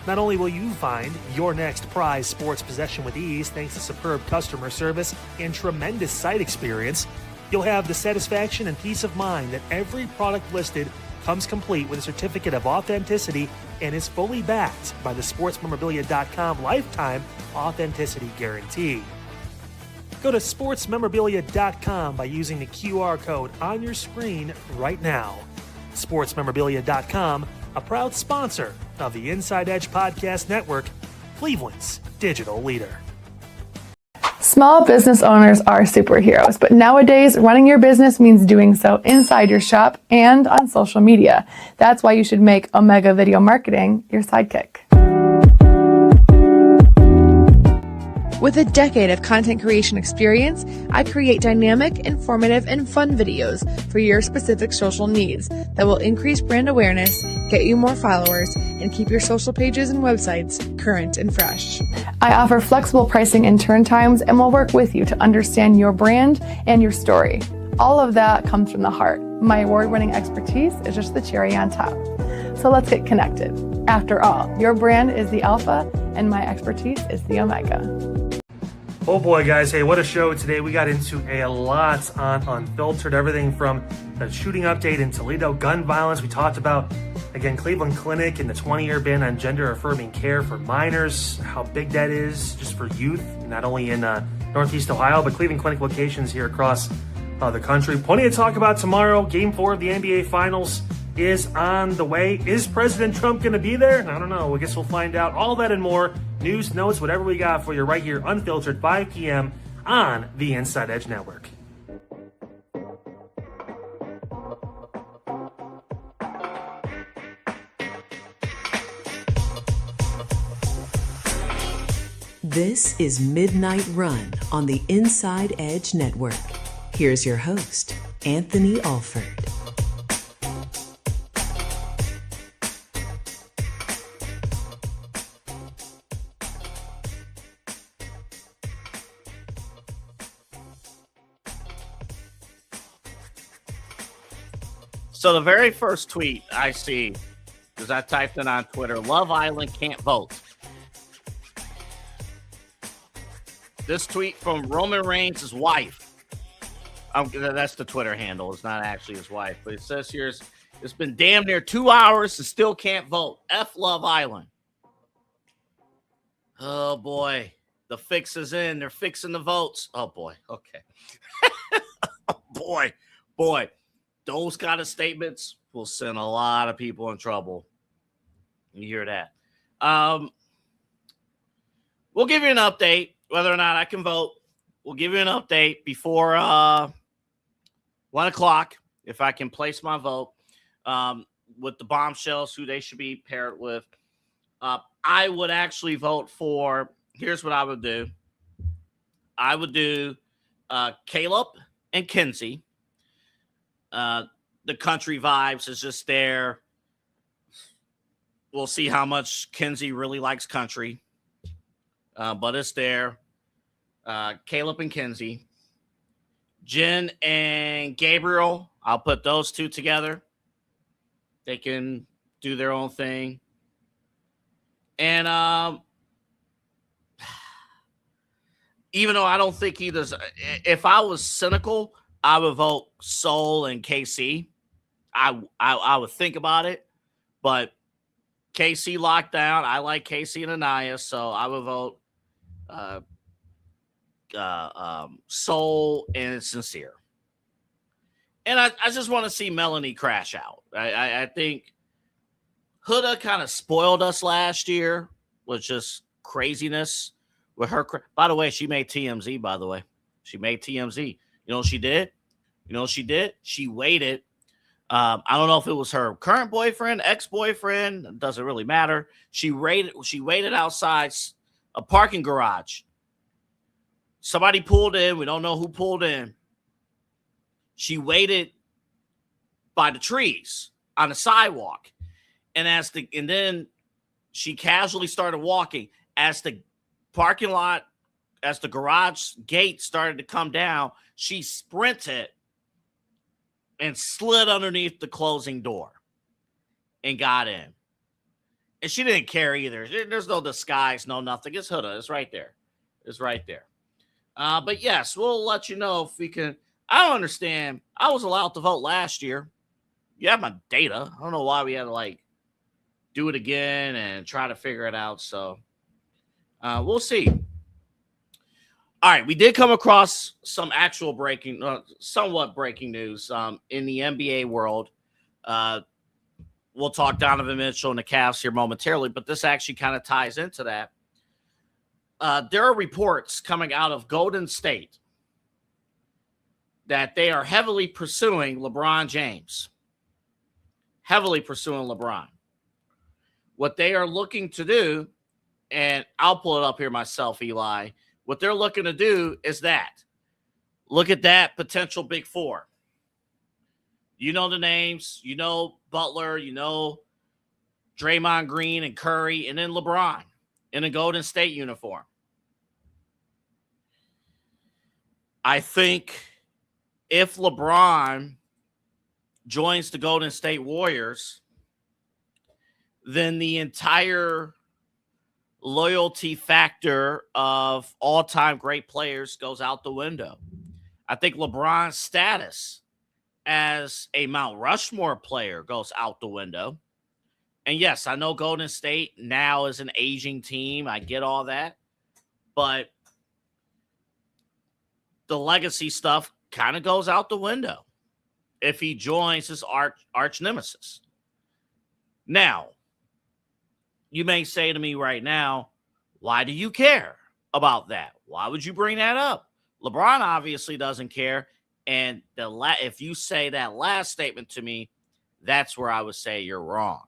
Not only will you find your next prized sports possession with ease thanks to superb customer service and tremendous site experience, you'll have the satisfaction and peace of mind that every product listed comes complete with a certificate of authenticity and is fully backed by the sportsmemorabilia.com lifetime authenticity guarantee. Go to sportsmemorabilia.com by using the QR code on your screen right now. Sportsmemorabilia.com, a proud sponsor of the Inside Edge Podcast Network, Cleveland's digital leader. Small business owners are superheroes, but nowadays running your business means doing so inside your shop and on social media. That's why you should make Omega Video Marketing your sidekick. With a decade of content creation experience, I create dynamic, informative, and fun videos for your specific social needs that will increase brand awareness, get you more followers, and keep your social pages and websites current and fresh. I offer flexible pricing and turn times and will work with you to understand your brand and your story. All of that comes from the heart. My award-winning expertise is just the cherry on top. So let's get connected. After all, your brand is the alpha and my expertise is the omega. Oh boy, guys. Hey, what a show today. We got into a lot on Unfiltered, everything from the shooting update in Toledo, gun violence. We talked about, again, Cleveland Clinic and the 20-year ban on gender-affirming care for minors, how big that is just for youth, not only in Northeast Ohio, but Cleveland Clinic locations here across the country. Plenty to talk about tomorrow. Game 4 of the NBA Finals is on the way. Is President Trump going to be there? I don't know. I guess we'll find out. All that and more. News, notes, whatever we got for you right here, Unfiltered, 5 p.m. on the Inside Edge Network. This is Midnight Run on the Inside Edge Network. Here's your host, Anthony Alford. So the very first tweet I see, because I typed it on Twitter, Love Island can't vote. This tweet from Roman Reigns' wife. That's the Twitter handle. It's not actually his wife. But it says here, it's been damn near 2 hours and still can't vote. F Love Island. Oh, boy. The fix is in. They're fixing the votes. Oh, boy. Okay. Oh, boy. Those kind of statements will send a lot of people in trouble. You hear that? We'll give you an update whether or not I can vote. We'll give you an update before 1 o'clock if I can place my vote with the bombshells, who they should be paired with. I would actually vote for, here's what I would do. I would do Caleb and Kinsey. The country vibes is just there. We'll see how much Kinsey really likes country. But it's there. Caleb and Kinsey. Jen and Gabriel, I'll put those two together. They can do their own thing. And even though I don't think he does, if I was cynical, I would vote Soul and KC. I would think about it, but KC locked down. I like KC and Anaya, so I would vote Soul and Sincere. And I just want to see Melanie crash out. I think Huda kind of spoiled us last year with just craziness with her. By the way, she made TMZ, by the way. She made TMZ. You know what she did? She waited. I don't know if it was her current boyfriend, ex-boyfriend. It doesn't really matter. She waited outside a parking garage. Somebody pulled in. We don't know who pulled in. She waited by the trees on the sidewalk. And then she casually started walking as the parking lot, as the garage gate started to come down. She sprinted and slid underneath the closing door and got in. And she didn't care either. There's no disguise, no nothing. It's Huda. It's right there. But yes, we'll let you know if we can. I don't understand. I was allowed to vote last year. You have my data. I don't know why we had to do it again and try to figure it out. So we'll see. All right, we did come across some actual somewhat breaking news in the NBA world. We'll talk Donovan Mitchell and the Cavs here momentarily, but this actually kind of ties into that. there are reports coming out of Golden State that they are heavily pursuing LeBron James. Heavily pursuing LeBron. What they are looking to do, and I'll pull it up here myself, Eli. What they're looking to do is that. Look at that potential big four. You know the names. You know Butler. You know Draymond Green and Curry, and then LeBron in a Golden State uniform. I think if LeBron joins the Golden State Warriors, then the entire loyalty factor of all-time great players goes out the window. I think LeBron's status as a Mount Rushmore player goes out the window. And yes, I know Golden State now is an aging team. I get all that. But the legacy stuff kind of goes out the window if he joins his arch nemesis. Now, you may say to me right now, why do you care about that? Why would you bring that up? LeBron obviously doesn't care. And if you say that last statement to me, that's where I would say you're wrong.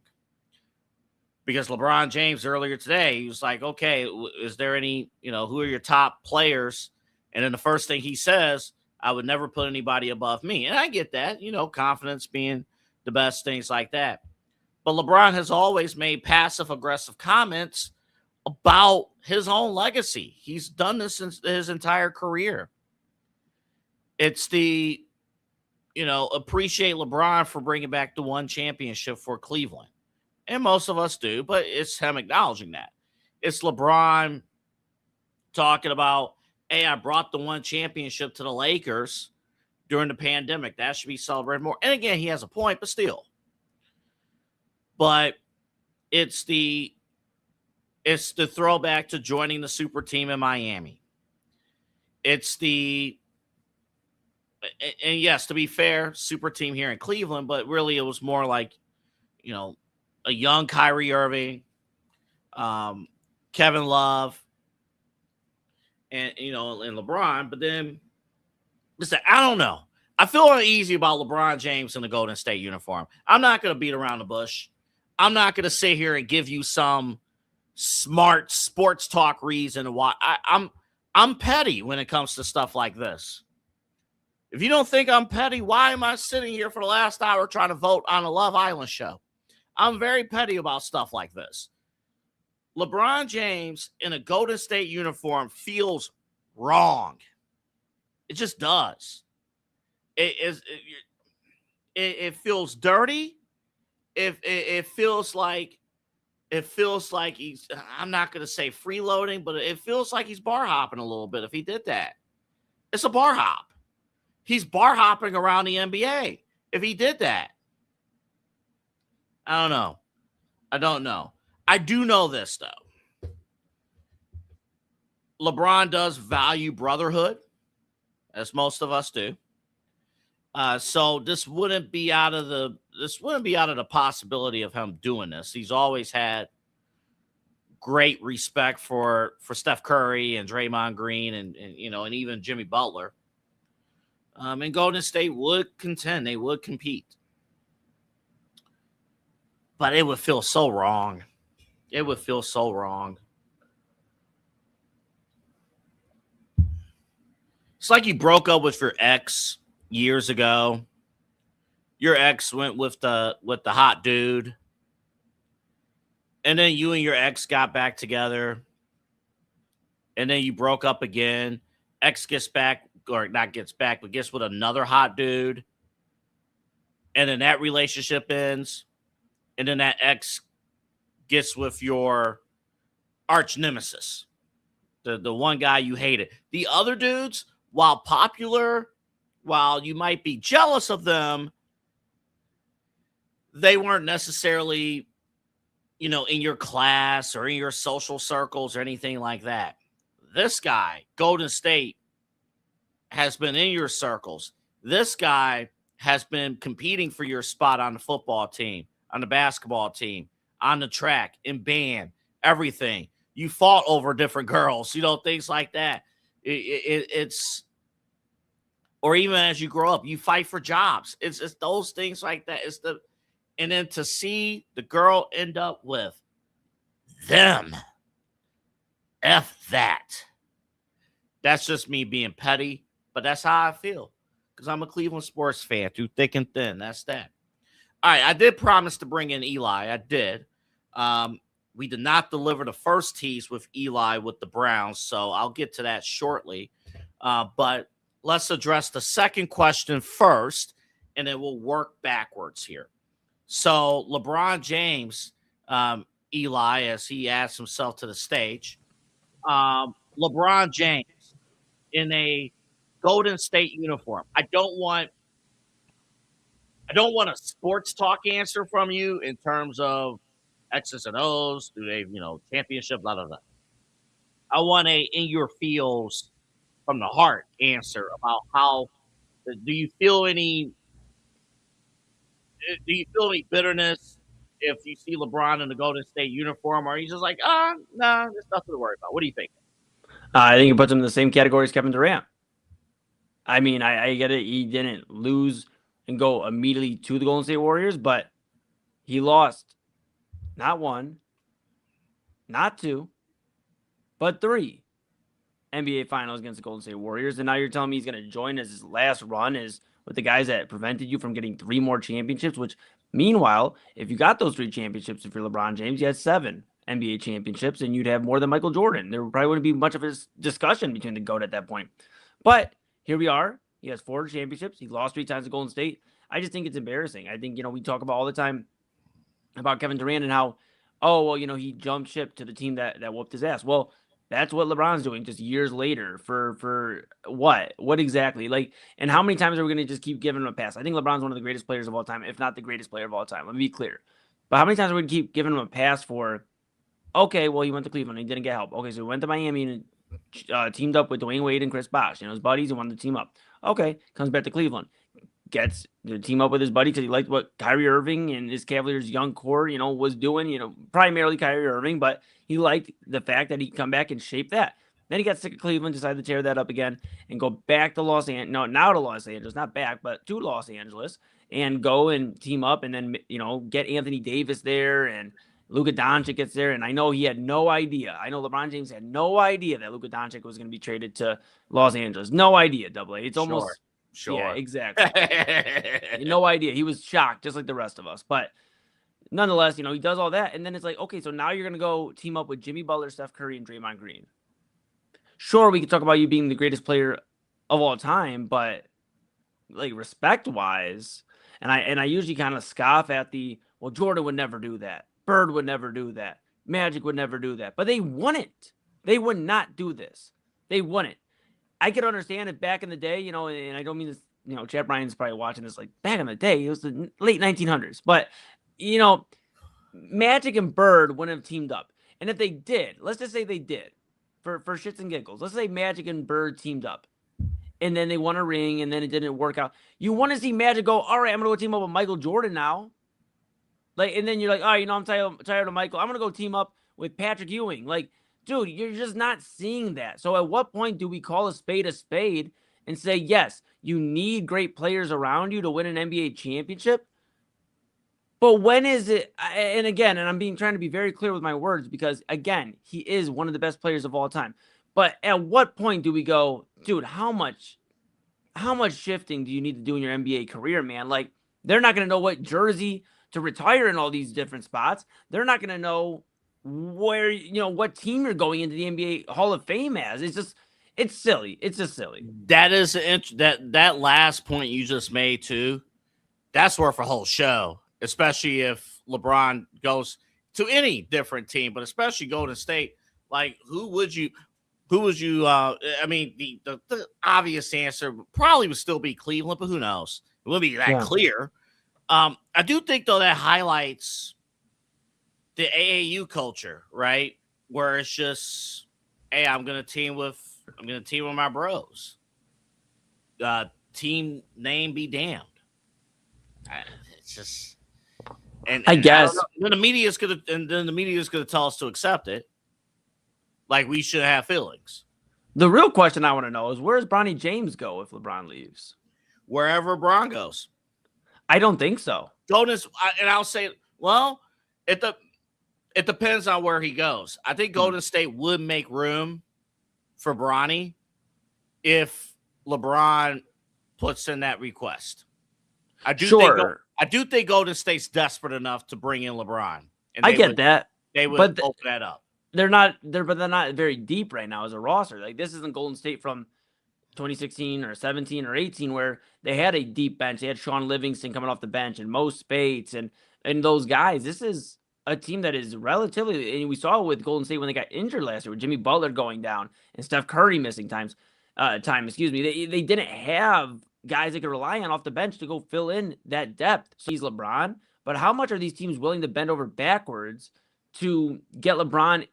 Because LeBron James earlier today, he was like, okay, is there any, who are your top players? And then the first thing he says, I would never put anybody above me. And I get that, confidence being the best, things like that. But LeBron has always made passive-aggressive comments about his own legacy. He's done this since his entire career. It's the, appreciate LeBron for bringing back the one championship for Cleveland. And most of us do, but it's him acknowledging that. It's LeBron talking about, hey, I brought the one championship to the Lakers during the pandemic. That should be celebrated more. And again, he has a point, but still. But it's the throwback to joining the super team in Miami. And yes, to be fair, super team here in Cleveland, but really it was more like, a young Kyrie Irving, Kevin Love, and LeBron. But then, listen, I don't know. I feel uneasy about LeBron James in the Golden State uniform. I'm not going to beat around the bush. I'm not going to sit here and give you some smart sports talk reason why. I'm petty when it comes to stuff like this. If you don't think I'm petty, why am I sitting here for the last hour trying to vote on a Love Island show? I'm very petty about stuff like this. LeBron James in a Golden State uniform feels wrong. It just does. It feels dirty. It feels like he's, I'm not going to say freeloading, but it feels like he's bar hopping a little bit if he did that. It's a bar hop. He's bar hopping around the NBA if he did that. I don't know. I do know this, though. LeBron does value brotherhood, as most of us do. So this wouldn't be out of the possibility of him doing this. He's always had great respect for Steph Curry and Draymond Green and even Jimmy Butler. And Golden State would contend. They would compete. But it would feel so wrong. It would feel so wrong. It's like you broke up with your ex years ago. Your ex went with the hot dude. And then you and your ex got back together. And then you broke up again. Ex gets back, or not gets back, but gets with another hot dude. And then that relationship ends. And then that ex gets with your arch nemesis, the one guy you hated. The other dudes, while popular, while you might be jealous of them, they weren't necessarily, in your class or in your social circles or anything like that. This guy, Golden State, has been in your circles. This guy has been competing for your spot on the football team, on the basketball team, on the track, in band, everything. you fought over different girls, things like that. It's or even as you grow up, you fight for jobs. It's those things like that. And then to see the girl end up with them, F that. That's just me being petty, but that's how I feel because I'm a Cleveland sports fan through thick and thin. That's that. All right, I did promise to bring in Eli. I did. We did not deliver the first tease with Eli with the Browns, so I'll get to that shortly. But let's address the second question first, and then we'll work backwards here. So LeBron James, Eli, as he adds himself to the stage, LeBron James in a Golden State uniform. I don't want a sports talk answer from you in terms of X's and O's. Do they, championship, blah, blah, blah. I want a in your feels from the heart answer about how do you feel any bitterness if you see LeBron in the Golden State uniform, or are you just like, no, there's nothing to worry about? What do you think? I think it puts him in the same category as Kevin Durant. I mean, I get it. He didn't lose and go immediately to the Golden State Warriors, but he lost not one, not two, but 3 NBA Finals against the Golden State Warriors. And now you're telling me he's going to join as his last run is with the guys that prevented you from getting 3 more championships, which meanwhile, if you got those 3 championships, if you're LeBron James, you had 7 NBA championships and you'd have more than Michael Jordan. There probably wouldn't be much of a discussion between the GOAT at that point. But here we are. He has 4 championships. He lost 3 times to Golden State. I just think it's embarrassing. I think, we talk about all the time about Kevin Durant and how, he jumped ship to the team that whooped his ass. Well, that's what LeBron's doing just years later for what? What exactly? Like, and how many times are we going to just keep giving him a pass? I think LeBron's one of the greatest players of all time, if not the greatest player of all time. Let me be clear. But how many times are we going to keep giving him a pass for, okay, well, he went to Cleveland. He didn't get help. Okay, so he went to Miami and teamed up with Dwayne Wade and Chris Bosh, his buddies, and wanted to team up. Okay, comes back to Cleveland. Gets to team up with his buddy because he liked what Kyrie Irving and his Cavaliers young core, was doing, primarily Kyrie Irving, but he liked the fact that he could come back and shape that. Then he got sick of Cleveland, decided to tear that up again and go back to now to Los Angeles, not back, but to Los Angeles and go and team up and then, get Anthony Davis there and Luka Doncic gets there. And I know he had no idea. I know LeBron James had no idea that Luka Doncic was going to be traded to Los Angeles. No idea, AA. It's almost... Sure. Yeah, exactly. No idea. He was shocked, just like the rest of us. But nonetheless, he does all that. And then it's like, okay, so now you're going to go team up with Jimmy Butler, Steph Curry, and Draymond Green. Sure, we can talk about you being the greatest player of all time, but like respect-wise, and I usually kind of scoff at Jordan would never do that. Bird would never do that. Magic would never do that. But they wouldn't. They would not do this. They wouldn't. I could understand it back in the day, and I don't mean this, Chad Bryan's probably watching this like back in the day. It was the late 1900s. But, Magic and Bird wouldn't have teamed up. And if they did, let's just say they did for shits and giggles. Let's say Magic and Bird teamed up and then they won a ring and then it didn't work out. You want to see Magic go, all right, I'm going to go team up with Michael Jordan now. And then you're like, all right, I'm tired of Michael. I'm going to go team up with Patrick Ewing. Like, dude, you're just not seeing that. So at what point do we call a spade and say, yes, you need great players around you to win an NBA championship? But when is it? And again, and I'm trying to be very clear with my words because, again, he is one of the best players of all time. But at what point do we go, dude, how much shifting do you need to do in your NBA career, man? Like, they're not going to know what jersey to retire in all these different spots. They're not going to know where, what team you're going into the NBA Hall of Fame as. It's silly. It's just silly. That is that last point you just made too. That's worth a whole show, especially if LeBron goes to any different team, but especially Golden State. Like, who would you? I mean, the obvious answer probably would still be Cleveland, but who knows? It wouldn't be that clear. I do think though that highlights the AAU culture, right? Where it's just, hey, I'm gonna team with my bros. Team name be damned. It's just, and I guess then the media is gonna tell us to accept it. like we should have feelings. The real question I want to know is, where does Bronny James go if LeBron leaves? Wherever Bron goes. I don't think so. And I'll say, well, it depends on where he goes. I think Golden State would make room for Bronny if LeBron puts in that request. I do think Golden State's desperate enough to bring in LeBron. And I get that. They would open that up. They're not very deep right now as a roster. Like, this isn't Golden State from 2016 or 17 or 18 where they had a deep bench. They had Sean Livingston coming off the bench and Mo Spates and those guys. This is a team that is relatively, and we saw with Golden State when they got injured last year with Jimmy Butler going down and Steph Curry missing time. They didn't have guys they could rely on off the bench to go fill in that depth. So he's LeBron, but how much are these teams willing to bend over backwards to get LeBron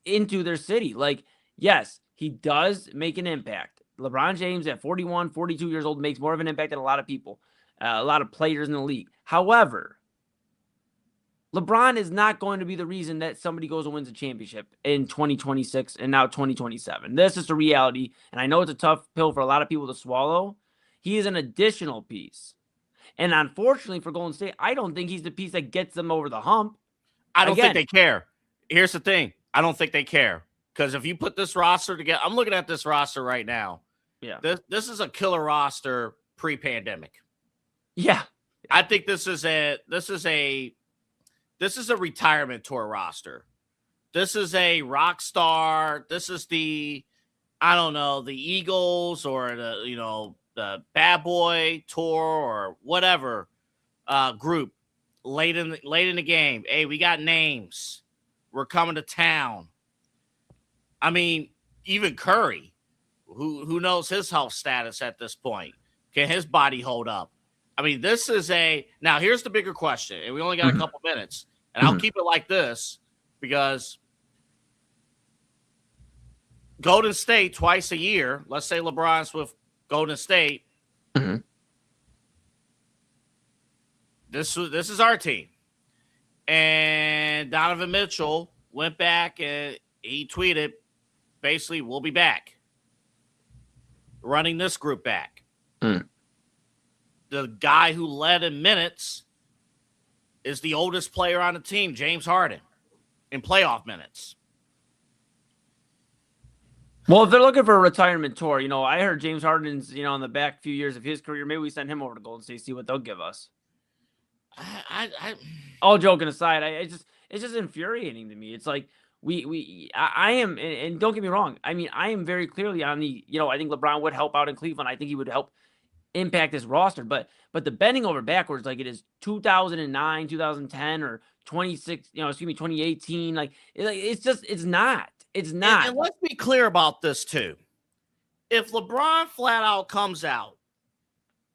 into their city? Like, yes, he does make an impact. LeBron James at 41, 42 years old makes more of an impact than a lot of people, a lot of players in the league. However, LeBron is not going to be the reason that somebody goes and wins a championship in 2026 and now 2027. This is the reality, and I know it's a tough pill for a lot of people to swallow. He is an additional piece. And unfortunately for Golden State, I don't think he's the piece that gets them over the hump. I don't think they care. Here's the thing. I don't think they care. Because if you put this roster together, I'm looking at this roster right now. Yeah. This is a killer roster pre-pandemic. Yeah. I think this is a retirement tour roster. This is a rock star. This is the Eagles or the Bad Boy tour or whatever group late in the game. Hey, we got names. We're coming to town. I mean, even Curry, who knows his health status at this point? Can his body hold up? I mean, now here's the bigger question, and we only got a couple minutes, and I'll keep it like this because Golden State twice a year, let's say LeBron's with Golden State, this is our team. And Donovan Mitchell went back and he tweeted, basically, we'll be back. Running this group back. The guy who led in minutes is the oldest player on the team, James Harden, in playoff minutes. Well, if they're looking for a retirement tour, I heard James Harden's, in the back few years of his career, maybe we send him over to Golden State, see what they'll give us. All joking aside, it's just infuriating to me. It's like I am, and don't get me wrong. I mean, I am very clearly on the, I think LeBron would help out in Cleveland. I think he would help impact this roster, but the bending over backwards, like it is 2009, 2010, or 2018. It's not. And let's be clear about this too. If LeBron flat out comes out,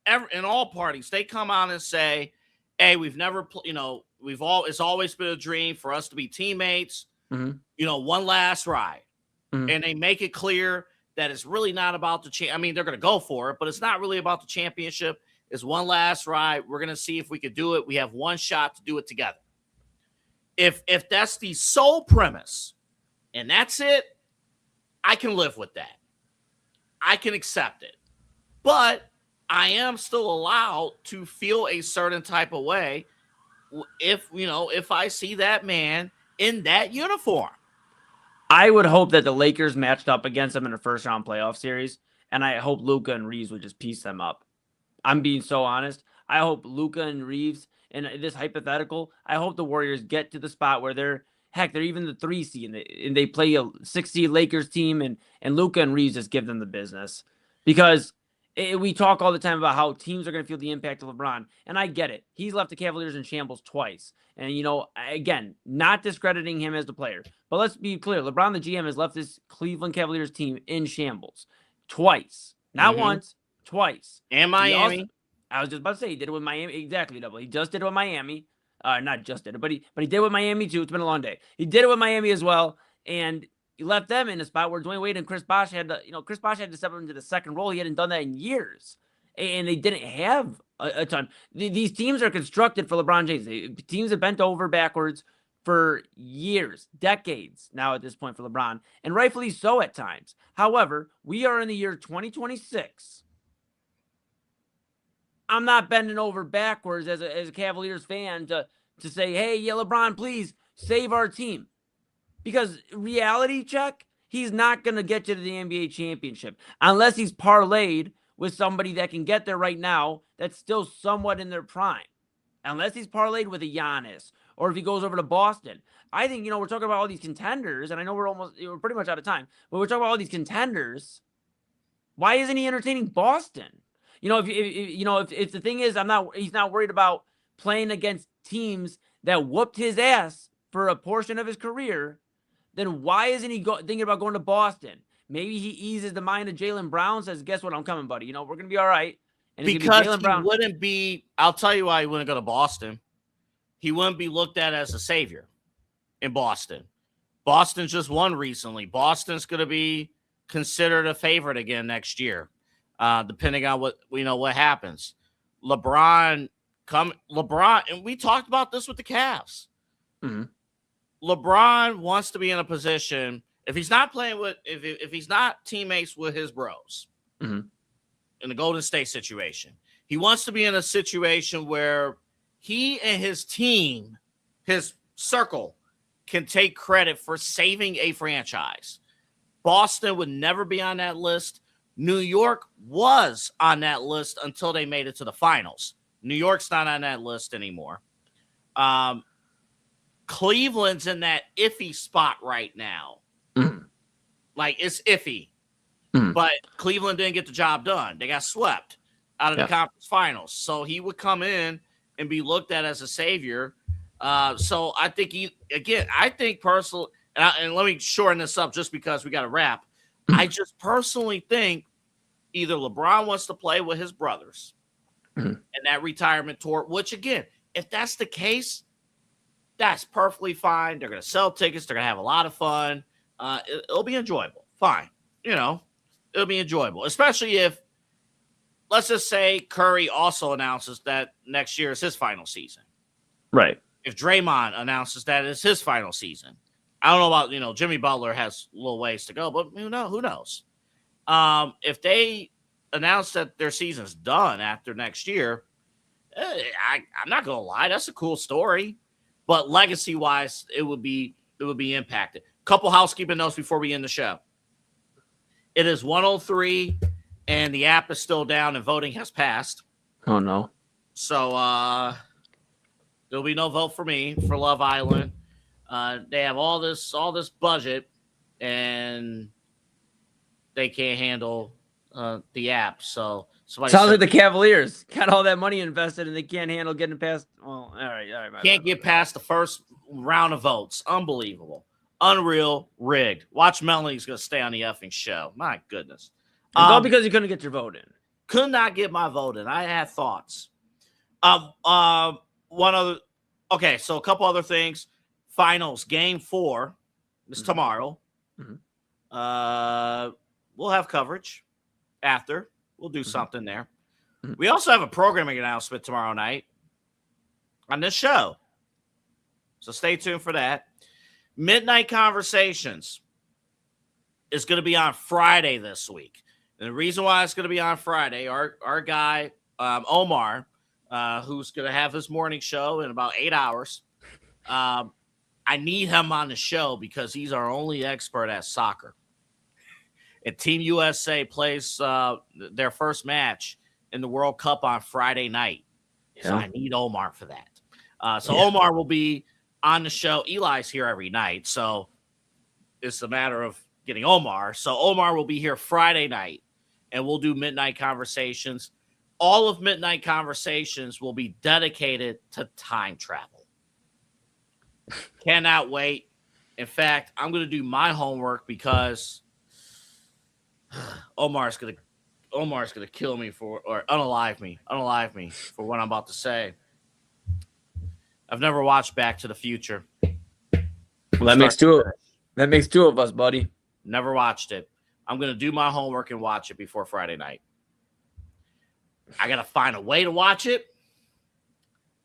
in all parties, they come out and say, hey, we've never, it's always been a dream for us to be teammates, one last ride. And they make it clear that it's really not about the I mean, they're going to go for it, but it's not really about the championship. It's one last ride. We're going to see if we could do it. We have one shot to do it together. If that's the sole premise and that's it, I can live with that. I can accept it. But I am still allowed to feel a certain type of way if I see that man in that uniform. I would hope that the Lakers matched up against them in a first-round playoff series, and I hope Luka and Reeves would just piece them up. I'm being so honest. I hope Luka and Reeves, in this hypothetical, I hope the Warriors get to the spot where they're even the 3 seed, and they play a 6 seed Lakers team, and Luka and Reeves just give them the business. Because we talk all the time about how teams are going to feel the impact of LeBron, and I get it. He's left the Cavaliers in shambles twice. And, again, not discrediting him as the player. But let's be clear. LeBron, the GM, has left this Cleveland Cavaliers team in shambles twice. Not once, twice. And Miami. I was just about to say, he did it with Miami. Exactly, Double. He just did it with Miami. Not just did it, but he did it with Miami, too. It's been a long day. He did it with Miami as well. And he left them in a spot where Dwayne Wade and Chris Bosh had to step into the second role. He hadn't done that in years. And they didn't have a ton. These teams are constructed for LeBron James. Teams have bent over backwards for years, decades now at this point for LeBron, and rightfully so at times. However, we are in the year 2026. I'm not bending over backwards as a Cavaliers fan to say, hey, yeah, LeBron, please save our team. Because reality check, he's not going to get you to the NBA championship unless he's parlayed with somebody that can get there right now that's still somewhat in their prime. Unless he's parlayed with a Giannis or if he goes over to Boston. I think, we're talking about all these contenders, and I know we're pretty much out of time, but we're talking about all these contenders. Why isn't he entertaining Boston? If the thing is, he's not worried about playing against teams that whooped his ass for a portion of his career, then why isn't he thinking about going to Boston? Maybe he eases the mind of Jaylen Brown, says, guess what, I'm coming, buddy. We're going to be all right. And because Jaylen Brown. Wouldn't be, I'll tell you why he wouldn't go to Boston. He wouldn't be looked at as a savior in Boston. Boston's just won recently. Boston's going to be considered a favorite again next year, depending on what happens. LeBron, and we talked about this with the Cavs. Mm-hmm. LeBron wants to be in a position, if he's not playing with, if he's not teammates with his bros, mm-hmm. in the Golden State situation, he wants to be in a situation where he and his team, his circle, can take credit for saving a franchise. Boston would never be on that list. New York was on that list until they made it to the finals. New York's not on that list anymore. Cleveland's in that iffy spot right now. Mm. Like, it's iffy. But Cleveland didn't get the job done. They got swept out of the conference finals. So he would come in and be looked at as a savior. So I think I think personally, and let me shorten this up just because we got to wrap. I just personally think either LeBron wants to play with his brothers and that retirement tour, which again, if that's the case, that's perfectly fine. They're going to sell tickets. They're going to have a lot of fun. It'll be enjoyable. Fine. It'll be enjoyable, especially if, let's just say, Curry also announces that next year is his final season. Right. If Draymond announces that it's his final season. I don't know about, Jimmy Butler has a little ways to go, but who knows? If they announce that their season's done after next year, I'm not going to lie. That's a cool story. But legacy-wise, it would be impacted. Couple housekeeping notes before we end the show. It is 1:03, and the app is still down, and voting has passed. Oh, no. So there'll be no vote for me for Love Island. They have all this budget, and they can't handle the app. So sounds like the Cavaliers got all that money invested, and they can't handle getting past. Well, all right. Can't get past the first round of votes. Unbelievable, unreal, rigged. Watch Melanie's gonna stay on the effing show. My goodness. It's all because you couldn't get your vote in. Could not get my vote in. I had thoughts. One other. Okay, so a couple other things. Finals game 4 is tomorrow. Mm-hmm. We'll have coverage after. We'll do something there. Mm-hmm. We also have a programming announcement tomorrow night on this show. So stay tuned for that. Midnight Conversations is going to be on Friday this week. And the reason why it's going to be on Friday, our guy, Omar, who's going to have his morning show in about 8 hours, I need him on the show because he's our only expert at soccer. And Team USA plays their first match in the World Cup on Friday night. So I need Omar for that. Omar will be on the show. Eli's here every night, so it's a matter of getting Omar. So Omar will be here Friday night, and we'll do Midnight Conversations. All of Midnight Conversations will be dedicated to time travel. Cannot wait. In fact, I'm going to do my homework because Omar's going to kill me or unalive me for what I'm about to say. I've never watched Back to the Future. Well, that makes two of us, buddy. Never watched it. I'm going to do my homework and watch it before Friday night. I got to find a way to watch it.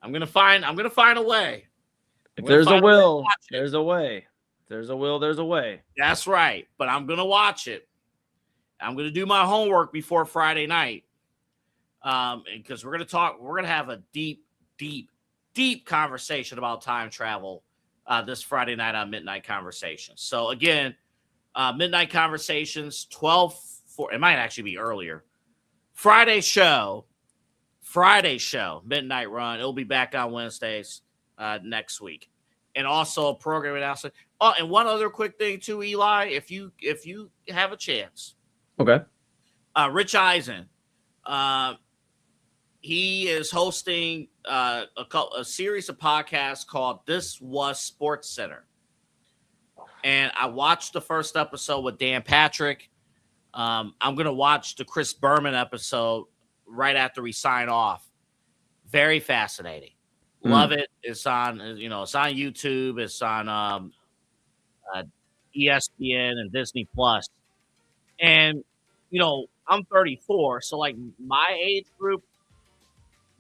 I'm going to find a way. If We're there's a finally will, watch it. there's a way. If there's a will, there's a way. That's right. But I'm going to watch it. I'm going to do my homework before Friday night. Because we're going to have a deep conversation about time travel this Friday night on Midnight Conversations. So again, Midnight Conversations, 12:04. It might actually be earlier. Friday show, Midnight Run. It'll be back on Wednesdays next week. And also a program announcement. Oh, and one other quick thing too, Eli, if you have a chance. Okay. Rich Eisen, he is hosting a series of podcasts called This Was Sports Center. And I watched the first episode with Dan Patrick. I'm going to watch the Chris Berman episode right after we sign off. Very fascinating. Love it. It's on, it's on YouTube. It's on ESPN and Disney Plus. And, I'm 34. So like my age group,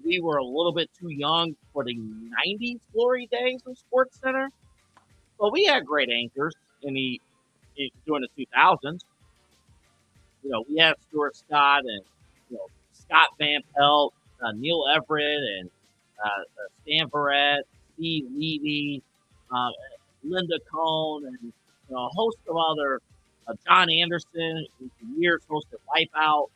we were a little bit too young for the 90s glory days of Sports Center. But we had great anchors during the 2000s. We had Stuart Scott and Scott Van Pelt, Neil Everett, and Stan Verrett, Steve Levy, Linda Cohn, and a host of other John Anderson, who for years hosted Wipeout.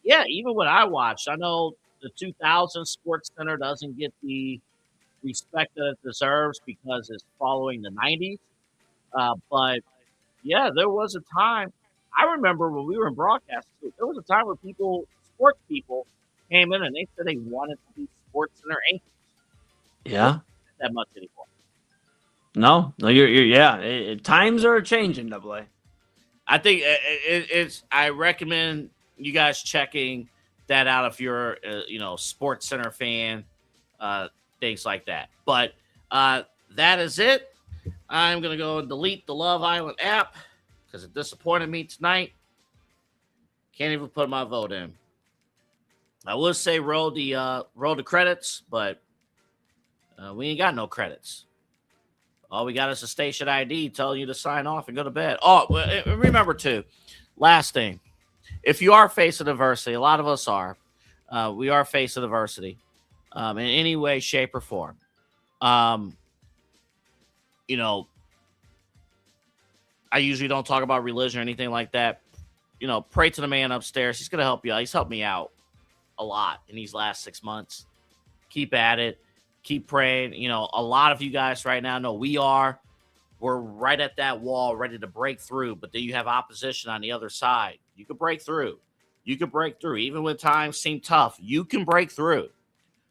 Even when I watched, I know the 2000 Sports Center doesn't get the respect that it deserves because it's following the 90s. But yeah, there was a time. I remember when we were in broadcast, there was a time where sports people, came in and they said they wanted to be Sports Center anchors. Yeah. That much anymore. No, you're times are changing, Double A. I think it's. I recommend you guys checking that out if you're, Sports Center fan, things like that. But that is it. I'm gonna go and delete the Love Island app because it disappointed me tonight. Can't even put my vote in. I would say roll the credits, but we ain't got no credits. All we got is a station ID telling you to sign off and go to bed. Oh, remember too, last thing, if you are facing adversity, a lot of us are. We are facing adversity in any way, shape, or form. I usually don't talk about religion or anything like that. Pray to the man upstairs. He's going to help you out. He's helped me out a lot in these last 6 months. Keep at it. Keep praying. A lot of you guys right now know we're right at that wall ready to break through, but then you have opposition on the other side. You can break through. Even when times seem tough, you can break through.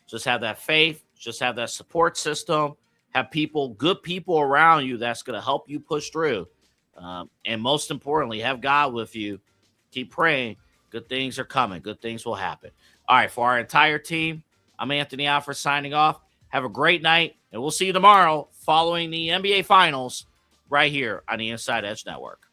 Just have that faith. Just have that support system. Have good people around you that's going to help you push through. And most importantly, have God with you. Keep praying. Good things are coming. Good things will happen. All right, for our entire team, I'm Anthony Alford signing off. Have a great night, and we'll see you tomorrow following the NBA Finals right here on the Inside Edge Network.